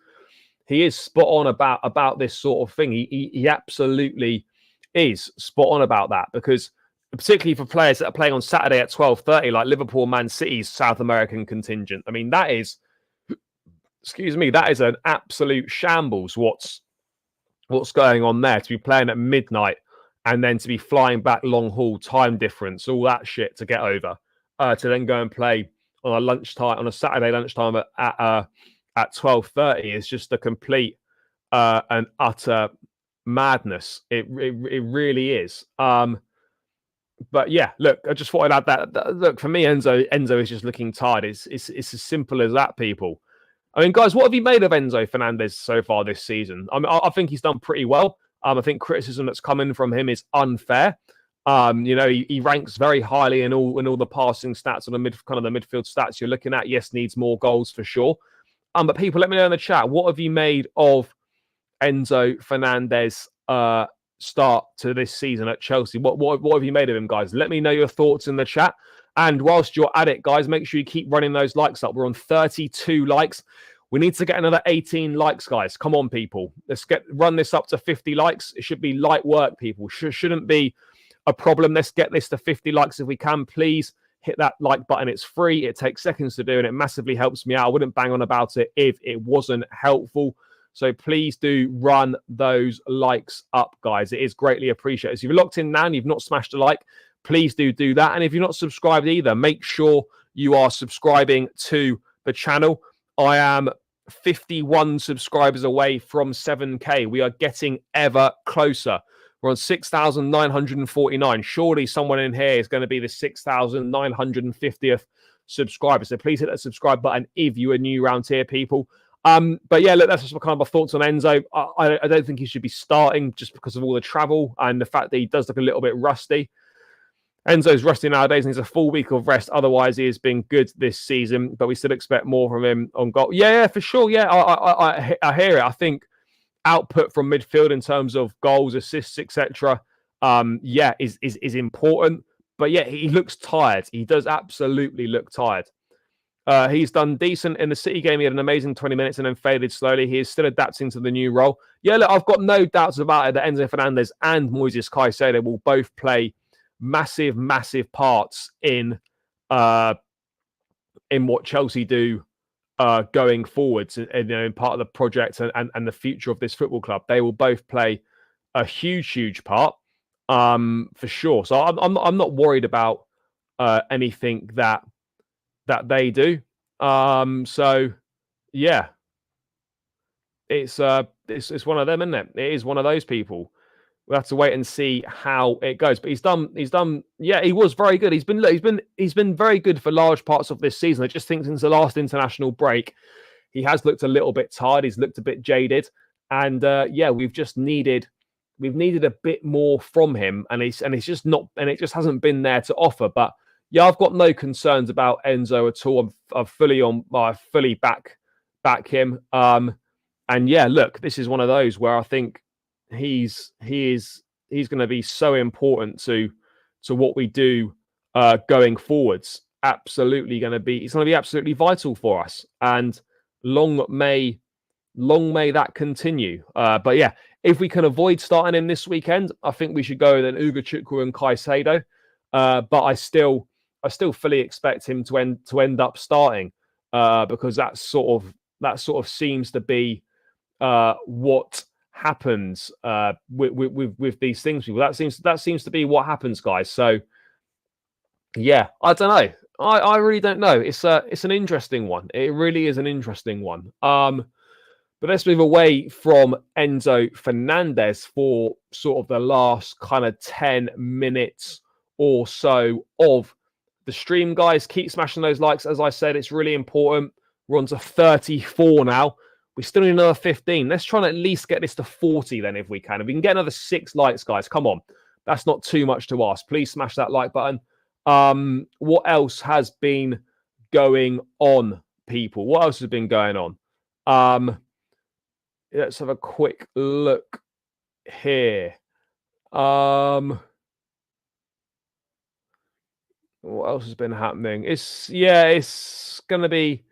A: spot on about this sort of thing. He absolutely is spot on about that, because particularly for players that are playing on Saturday at 12:30, like Liverpool, Man City's South American contingent. I mean, that is an absolute shambles. What's going on there, to be playing at midnight and then to be flying back long haul, time difference, all that shit to get over, to then go and play on a Saturday lunchtime at 12:30 is just a complete and utter madness. It really is. But yeah, look, I just thought I'd add that. Look, for me, Enzo is just looking tired. It's as simple as that, people. I mean, guys, what have you made of Enzo Fernandez so far this season? I think he's done pretty well. I think criticism that's coming from him is unfair. He ranks very highly in all the passing stats, or the midfield stats you're looking at. Yes, needs more goals for sure. But people, let me know in the chat, what have you made of Enzo Fernandez start to this season at Chelsea? What have you made of him, guys? Let me know your thoughts in the chat. And whilst you're at it, guys, make sure you keep running those likes up. We're on 32 likes. We need to get another 18 likes, guys. Come on, people. Let's run this up to 50 likes. It should be light work, people. Shouldn't be a problem. Let's get this to 50 likes if we can. Please hit that like button. It's free. It takes seconds to do, and it massively helps me out. I wouldn't bang on about it if it wasn't helpful. So please do run those likes up, guys. It is greatly appreciated. So if you're locked in now and you've not smashed a like, please do that. And if you're not subscribed either, make sure you are subscribing to the channel. I am 51 subscribers away from 7K. We are getting ever closer. We're on 6,949. Surely someone in here is going to be the 6,950th subscriber. So please hit that subscribe button if you are new around here, people. But yeah, look, that's just kind of my thoughts on Enzo. I don't think he should be starting just because of all the travel and the fact that he does look a little bit rusty. Enzo's rusty nowadays and he's a full week of rest. Otherwise, he has been good this season, but we still expect more from him on goal. Yeah, for sure. Yeah, I hear it. I think output from midfield in terms of goals, assists, etc. Is important. But yeah, he looks tired. He does absolutely look tired. He's done decent in the City game. He had an amazing 20 minutes and then faded slowly. He is still adapting to the new role. Yeah, look, I've got no doubts about it that Enzo Fernandez and Moises Caicedo will both play massive parts in what Chelsea do going forwards, in part of the project and the future of this football club. They will both play a huge part, for sure. So I'm not worried about anything that they do. So yeah, it's one of them, isn't it? It is one of those people. We'll have to wait and see how it goes. But he's done. Yeah, he was very good. He's been very good for large parts of this season. I just think since the last international break, he has looked a little bit tired. He's looked a bit jaded, and we've needed a bit more from him, and it's just not, and it just hasn't been there to offer. But yeah, I've got no concerns about Enzo at all. I'm fully back him. And yeah, look, this is one of those where I think he's going to be so important to what we do going forwards. He's going to be absolutely vital for us, and long may that continue. But yeah, if we can avoid starting him this weekend, I think we should go with an Ugochukwu and Caicedo. But I still fully expect him to end up starting, because that sort of seems to be what happens with these things. People, that seems to be what happens, guys. So yeah, I don't know. I really don't know. It's an interesting one. It really is an interesting one. But let's move away from Enzo Fernandez for sort of the last kind of 10 minutes or so of the stream, guys. Keep smashing those likes. As I said, it's really important. We're on to 34 now. We still need another 15. Let's try and at least get this to 40 then, if we can. If we can get another 6 likes, guys, come on. That's not too much to ask. Please smash that like button. What else has been going on, people? What else has been going on? Let's have a quick look here. What else has been happening? It's going to be...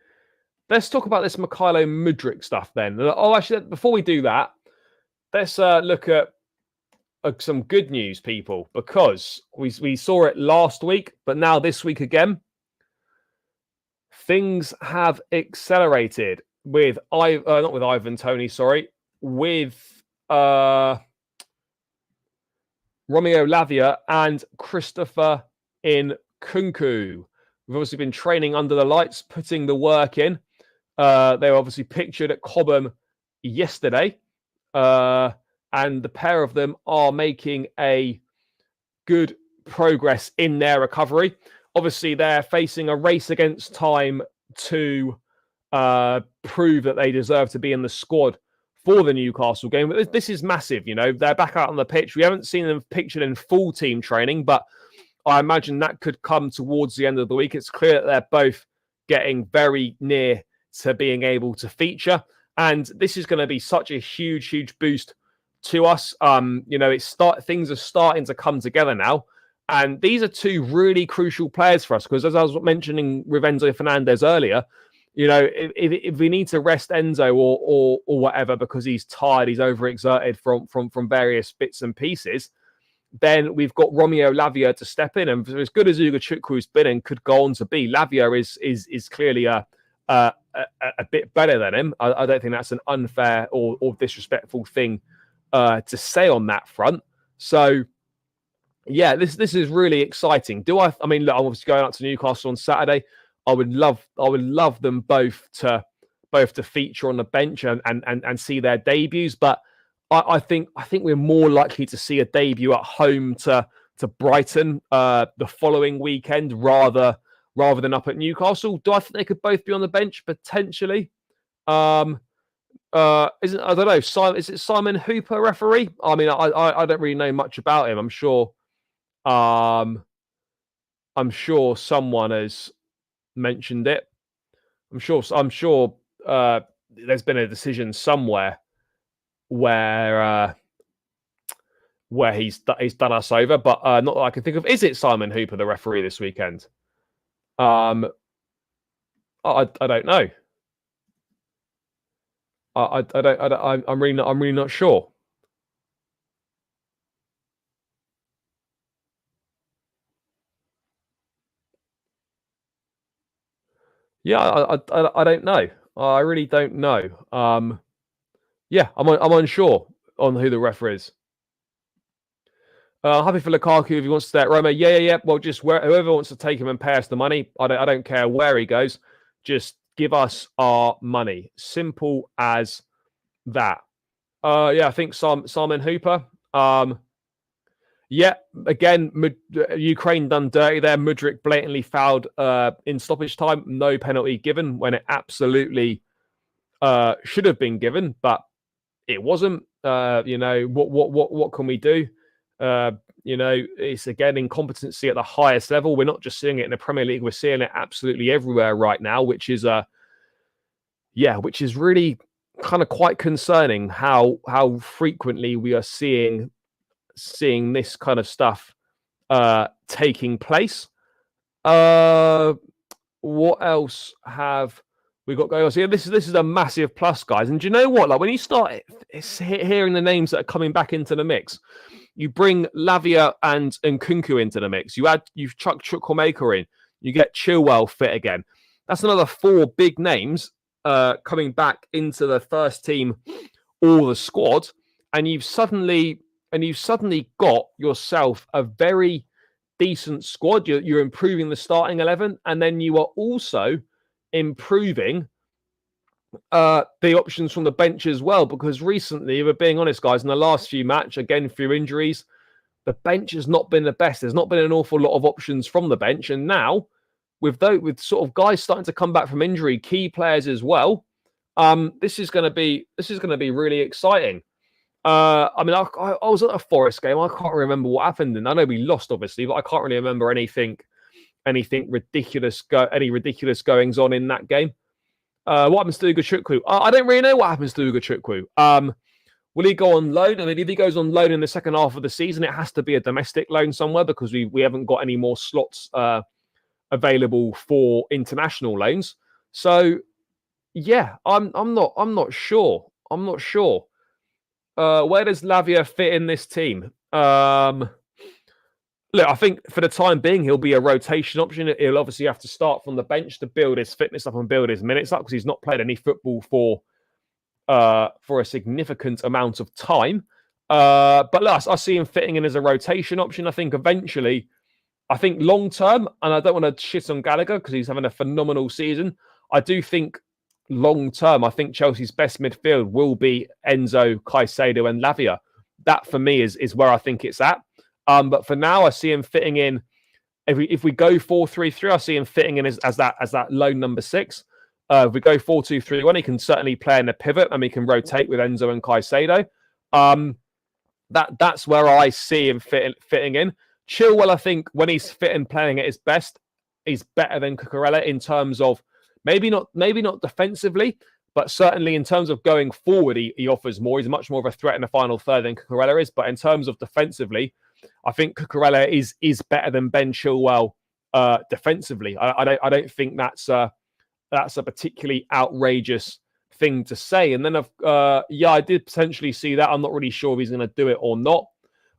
A: Let's talk about this Mykhailo Mudryk stuff then. Oh, actually, before we do that, let's look at some good news, people, because we saw it last week, but now this week again, things have accelerated with not with Ivan Toney, sorry, with Romeo Lavia and Christopher Nkunku. We've obviously been training under the lights, putting the work in. They were obviously pictured at Cobham yesterday, and the pair of them are making a good progress in their recovery. Obviously, they're facing a race against time to prove that they deserve to be in the squad for the Newcastle game. But this is massive, They're back out on the pitch. We haven't seen them pictured in full team training, but I imagine that could come towards the end of the week. It's clear that they're both getting very near to being able to feature, and this is going to be such a huge boost to us. Things are starting to come together now, and these are 2 really crucial players for us, because as I was mentioning with Enzo Fernandez earlier, if we need to rest Enzo or whatever because he's tired, he's overexerted from various bits and pieces, then we've got Romeo Lavia to step in, and as good as Ugochukwu's been and could go on to be, Lavia is clearly a bit better than him. I don't think that's an unfair or disrespectful thing to say on that front. So yeah, this is really exciting. Look, I'm obviously going out to Newcastle on Saturday. I would love them both to both to feature on the bench and see their debuts. But I think we're more likely to see a debut at home to Brighton the following weekend rather than up at Newcastle. Do I think they could both be on the bench potentially? I don't know. Is it Simon Hooper referee? I mean, I don't really know much about him. I'm sure someone has mentioned it. I'm sure there's been a decision somewhere where he's done us over, but not that I can think of. Is it Simon Hooper, the referee this weekend? I don't know. I'm really not sure. Yeah, I don't know. I really don't know. Yeah, I'm unsure on who the referee is. Happy for Lukaku if he wants to stay at Roma. Yeah. Well, just whoever wants to take him and pay us the money. I don't care where he goes. Just give us our money. Simple as that. Yeah, I think Simon Hooper. Yeah, again, Ukraine done dirty there. Mudryk blatantly fouled in stoppage time. No penalty given when it absolutely should have been given, but it wasn't. What can we do? It's again incompetency at the highest level. We're not just seeing it in the Premier League; we're seeing it absolutely everywhere right now, which is really kind of quite concerning. How frequently we are seeing this kind of stuff taking place. What else have we got going on? So yeah, this is a massive plus, guys. And do you know what? Like when you start hearing the names that are coming back into the mix, you bring Lavia and Nkunku into the mix. You've chucked Chukwuemeka in. You get Chilwell fit again. That's another 4 big names coming back into the first team or the squad, and you've suddenly got yourself a very decent squad. You're improving the starting 11, and then you are also improving the options from the bench as well. Because recently, if we're being honest, guys, in the last few matches, again through injuries, the bench has not been the best. There's not been an awful lot of options from the bench, and now with sort of guys starting to come back from injury, key players as well, this is going to be really exciting. I was at a Forest game. I can't remember what happened, and I know we lost, obviously, but I can't really remember anything ridiculous. Any ridiculous goings on in that game. What happens to Lukaku? I don't really know what happens to Lukaku. Will he go on loan? I mean, if he goes on loan in the second half of the season, it has to be a domestic loan somewhere because we haven't got any more slots available for international loans. So, yeah, I'm not sure. Where does Lavia fit in this team? Look, I think for the time being, he'll be a rotation option. He'll obviously have to start from the bench to build his fitness up and build his minutes up because he's not played any football for a significant amount of time. But look, I see him fitting in as a rotation option. I think eventually, long term, and I don't want to shit on Gallagher because he's having a phenomenal season. I do think long term, I think Chelsea's best midfield will be Enzo, Caicedo, and Lavia. That for me is where I think it's at. But for now, I see him fitting in. If we go 4-3-3, I see him fitting in as that lone number 6. If we go 4-2-3-1, he can certainly play in the pivot and we can rotate with Enzo and Caicedo. That's where I see him fitting in. Chilwell, I think when he's fit and playing at his best, he's better than Cucurella in terms of maybe not defensively, but certainly in terms of going forward, he offers more. He's much more of a threat in the final third than Cucurella is. But in terms of defensively, I think Cucurella is better than Ben Chilwell defensively. I don't think that's a particularly outrageous thing to say. And then I did potentially see that. I'm not really sure if he's going to do it or not.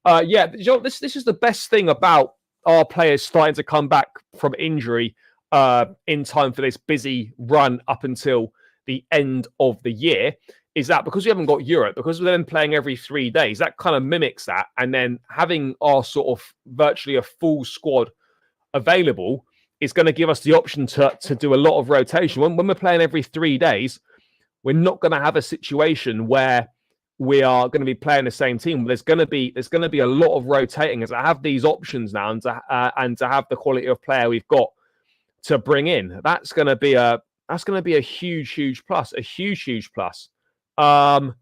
A: This is the best thing about our players starting to come back from injury in time for this busy run up until the end of the year, is that because we haven't got Europe, because we're then playing every 3 days, that kind of mimics that. And then having our sort of virtually a full squad available is going to give us the option to do a lot of rotation. When we're playing every 3 days, we're not going to have a situation where we are going to be playing the same team. There's going to be a lot of rotating as I have these options now, and to have the quality of player we've got to bring in. That's going to be a huge plus, a huge plus. No,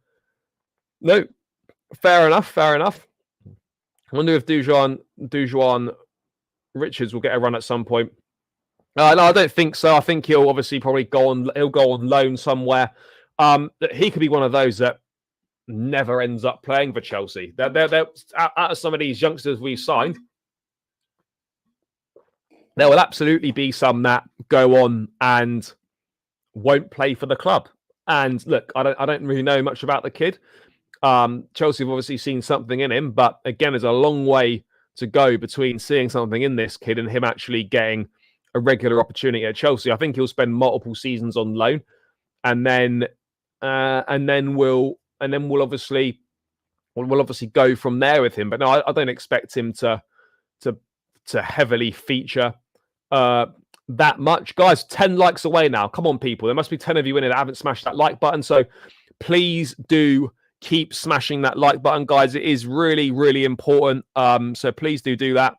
A: fair enough. I wonder if Dujuan Richards will get a run at some point. No, I don't think so. I think he'll obviously probably go on loan somewhere. He could be one of those that never ends up playing for Chelsea. They're out of some of these youngsters we've signed, there will absolutely be some that go on and won't play for the club. And look, I don't really know much about the kid. Chelsea have obviously seen something in him, but again, there's a long way to go between seeing something in this kid and him actually getting a regular opportunity at Chelsea. I think he'll spend multiple seasons on loan, and then we'll obviously go from there with him. But no, I don't expect him to heavily feature that much. Guys, 10 likes away now. Come on, people. There must be 10 of you in it that haven't smashed that like button. So please do keep smashing that like button, guys. It is really, really important. So please do that.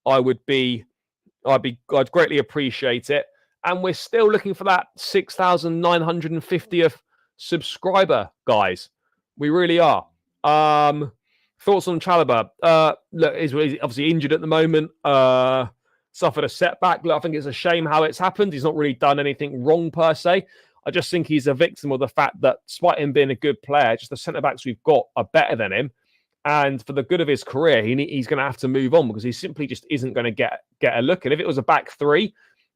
A: I'd greatly appreciate it. And we're still looking for that 6,950th subscriber, guys. We really are. Thoughts on Chalobah? Look, he's obviously injured at the moment. Suffered a setback. Look, I think it's a shame how it's happened. He's not really done anything wrong per se. I just think he's a victim of the fact that despite him being a good player, just the centre-backs we've got are better than him. And for the good of his career, he's going to have to move on because he simply just isn't going to get a look. And if it was a back three,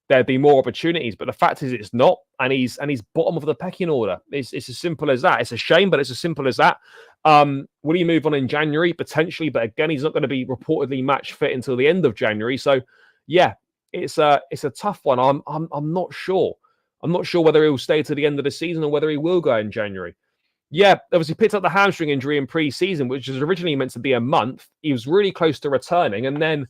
A: there'd be more opportunities. But the fact is it's not. And he's bottom of the pecking order. It's as simple as that. It's a shame, but it's as simple as that. Will he move on in January? Potentially. But again, he's not going to be reportedly match fit until the end of January. So, yeah, it's a tough one. I'm not sure. I'm not sure whether he'll stay to the end of the season or whether he will go in January. Yeah, obviously picked up the hamstring injury in pre-season, which was originally meant to be a month. He was really close to returning, and then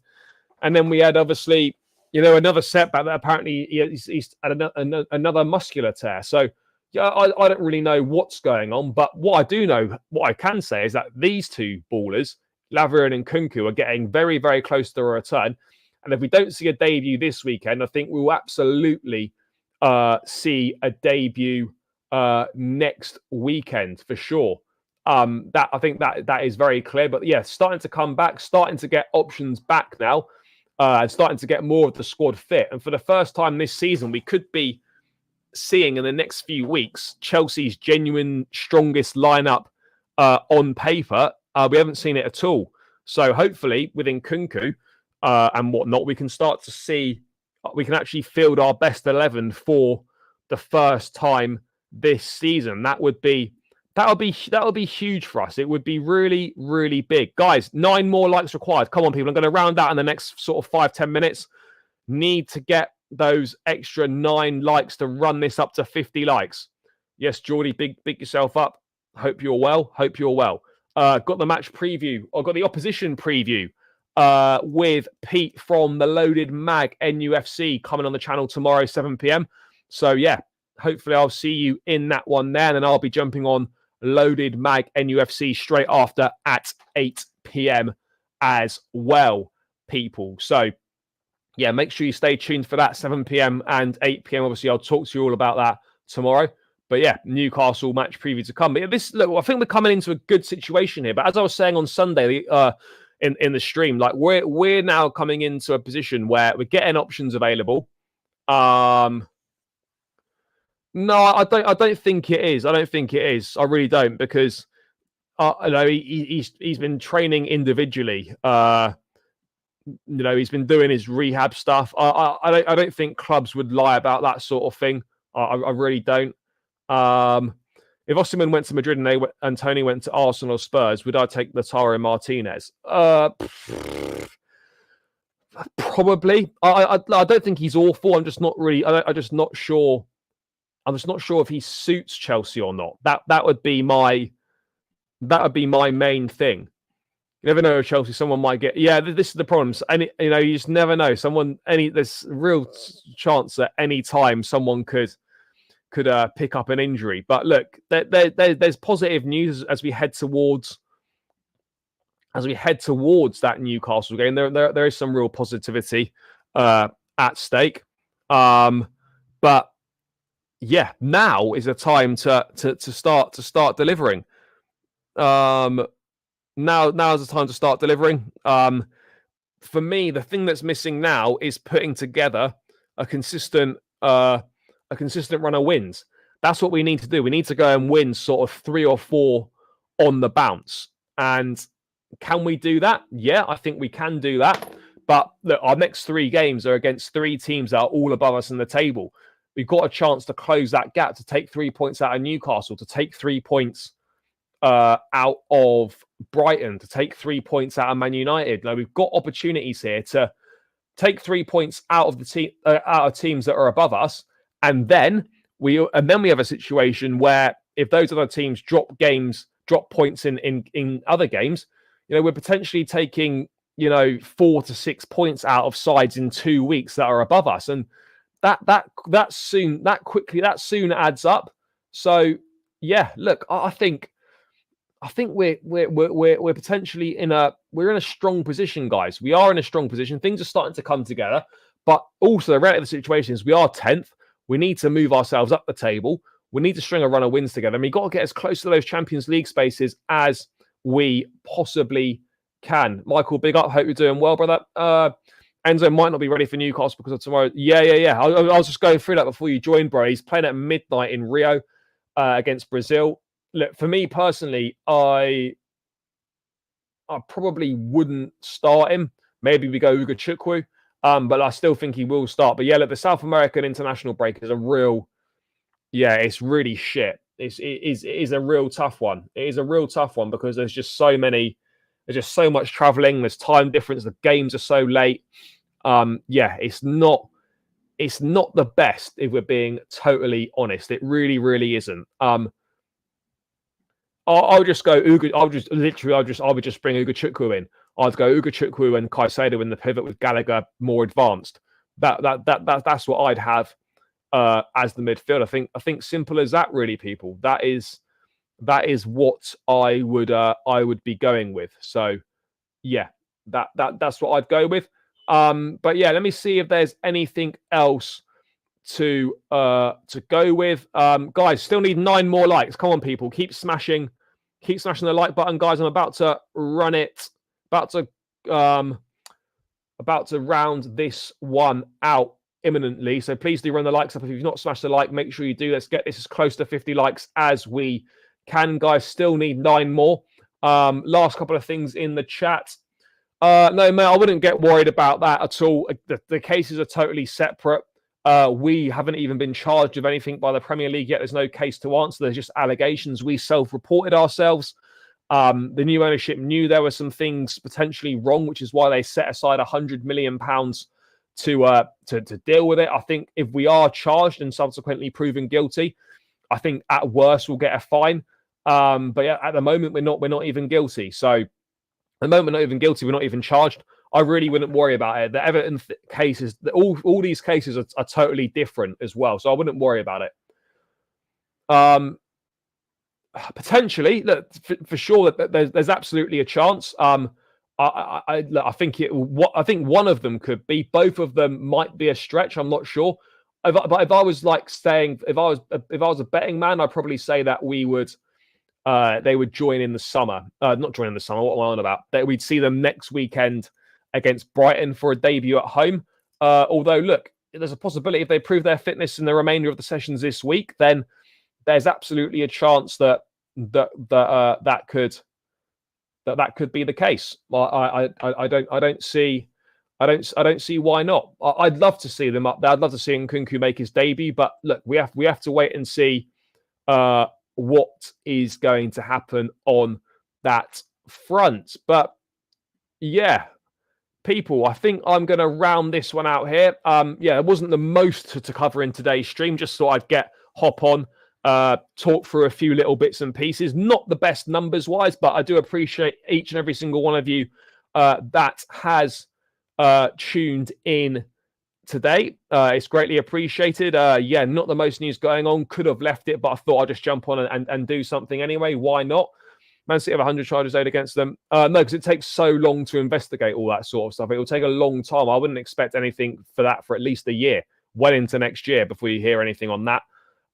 A: we had obviously, another setback that apparently he's had another muscular tear. So yeah, I don't really know what's going on, but what I do know, what I can say is that these two ballers, Laverian and Kunku, are getting very, very close to a return. And if we don't see a debut this weekend, I think we will absolutely see a debut next weekend for sure. That I think that is very clear. But yeah, starting to come back, starting to get options back now, and starting to get more of the squad fit. And for the first time this season, we could be seeing in the next few weeks Chelsea's genuine strongest lineup on paper. We haven't seen it at all. So hopefully within Kunku and whatnot, we can start to see we can actually field our best 11 for the first time this season. That would be huge for us. It would be really, really big. Guys, 9 more likes required. Come on, people. I'm going to round out in the next sort of 5-10 minutes. Need to get those extra 9 likes to run this up to 50 likes. Yes, Geordie, big yourself up. Hope you're well. Got the match preview. I've got the opposition preview with Pete from the Loaded Mag NUFC coming on the channel tomorrow, 7 p.m. So yeah, hopefully I'll see you in that one there. And then I'll be jumping on Loaded Mag NUFC straight after at 8 p.m. as well, people. So yeah, make sure you stay tuned for that, 7 p.m. and 8 p.m. Obviously, I'll talk to you all about that tomorrow. But yeah, Newcastle match preview to come. But yeah, look, I think we're coming into a good situation here. But as I was saying on Sunday, in the stream, like we're now coming into a position where we're getting options available. No, I don't think it is. I really don't, because he's been training individually. He's been doing his rehab stuff. I don't think clubs would lie about that sort of thing. I really don't. If Osimhen went to Madrid and Tony went to Arsenal or Spurs, would I take Lautaro Martinez? Probably. I don't think he's awful. I'm just not really. I'm just not sure if he suits Chelsea or not. That would be my main thing. You never know, Chelsea. Someone might get. Yeah, this is the problem. And you just never know. There's real chance that any time someone could pick up an injury. But look, there's positive news as we head towards that Newcastle game. There is some real positivity at stake. But yeah, now is a time to start delivering. Now is the time to start delivering. For me, the thing that's missing now is putting together a consistent run of wins. That's what we need to do. We need to go and win sort of 3 or 4 on the bounce. And can we do that? Yeah, I think we can do that. But look, our next 3 games are against 3 teams that are all above us in the table. We've got a chance to close that gap, to take 3 points out of Newcastle, to take 3 points out of Brighton, to take 3 points out of Man United. Now, we've got opportunities here to take 3 points out of teams that are above us, and then we have a situation where if those other teams drop points in other games, we're potentially taking 4 to 6 points out of sides in 2 weeks that are above us, and that soon adds up. So yeah, look, I think we're potentially in a strong position, guys. We are in a strong position. Things are starting to come together, but also the reality of the situation is we are 10th. We need to move ourselves up the table. We need to string a run of wins together, and we've got to get as close to those Champions League spaces as we possibly can. Michael, big up. Hope you're doing well, brother. Enzo might not be ready for Newcastle because of tomorrow. Yeah. I was just going through that before you joined, bro. He's playing at midnight in Rio against Brazil. Look, for me personally, I probably wouldn't start him. Maybe we go Lukaku'S, but I still think he will start. But yeah, look, the South American international break is it's really shit. It is a real tough one. It is a real tough one because there's just so much traveling. There's time difference. The games are so late. It's not the best if we're being totally honest. It really, really isn't. I'll just go Ugo. I would just bring Lukaku'S in. I'd go Lukaku'S and Caicedo in the pivot with Gallagher more advanced. That's what I'd have as the midfield. I think simple as that, really, people. That is what I would be going with. So yeah, that's what I'd go with. But yeah, let me see if there's anything else to go with. Guys, still need 9 more likes. Come on, people, keep smashing the like button, guys. I'm about to run it. About to round this one out imminently. So please do run the likes up. If you've not smashed the like, make sure you do. Let's get this as close to 50 likes as we can, guys. Still need 9 more. Last couple of things in the chat. No, mate, I wouldn't get worried about that at all. The cases are totally separate. We haven't even been charged with anything by the Premier League yet. There's no case to answer. There's just allegations. We self-reported ourselves. The new ownership knew there were some things potentially wrong, which is why they set aside £100 million to deal with it. I think if we are charged and subsequently proven guilty, I think at worst we'll get a fine. But yeah, at the moment we're not even guilty. So at the moment we're not even guilty. We're not even charged. I really wouldn't worry about it. The Everton cases, all these cases are totally different as well. So I wouldn't worry about it. Potentially, look, for sure that there's absolutely a chance. I think one of them could be. Both of them might be a stretch. I'm not sure. But if I was if I was a betting man, I'd probably say that they would join in the summer. Not join in the summer. What am I on about? That we'd see them next weekend against Brighton for a debut at home. Although, look, there's a possibility if they prove their fitness in the remainder of the sessions this week, then there's absolutely a chance that could be the case. I don't see why not. I'd love to see them up there. I'd love to see Nkunku make his debut, but look, we have to wait and see what is going to happen on that front. But yeah, people, I think I'm going to round this one out here. It wasn't the most to cover in today's stream. Just thought I'd hop on, talk through a few little bits and pieces. Not the best numbers wise, but I do appreciate each and every single one of you that has tuned in today. It's greatly appreciated. Yeah, not the most news going on. Could have left it, but I thought I'd just jump on and do something anyway. Why not? Man City have 100 charges owed against them. No, because it takes so long to investigate all that sort of stuff. It will take a long time. I wouldn't expect anything for that for at least a year, well into next year before you hear anything on that.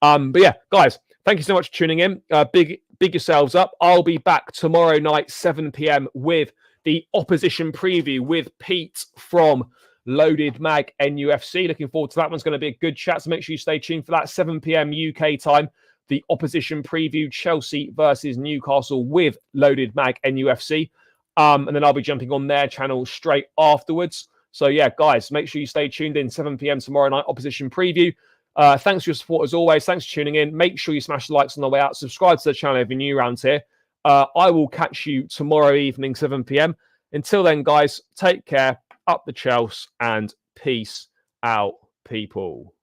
A: But yeah, guys, thank you so much for tuning in. Big yourselves up. I'll be back tomorrow night, 7 p.m. with the opposition preview with Pete from Loaded Mag NUFC. Looking forward to that. One's going to be a good chat, so make sure you stay tuned for that. 7 p.m. UK time. The opposition preview, Chelsea versus Newcastle with Loaded Mag NUFC. And then I'll be jumping on their channel straight afterwards. So yeah, guys, make sure you stay tuned in. 7 p.m. tomorrow night, opposition preview. Thanks for your support as always. Thanks for tuning in. Make sure you smash the likes on the way out. Subscribe to the channel if you're new around here. I will catch you tomorrow evening, 7 p.m. Until then, guys, take care. Up the Chelsea and peace out, people.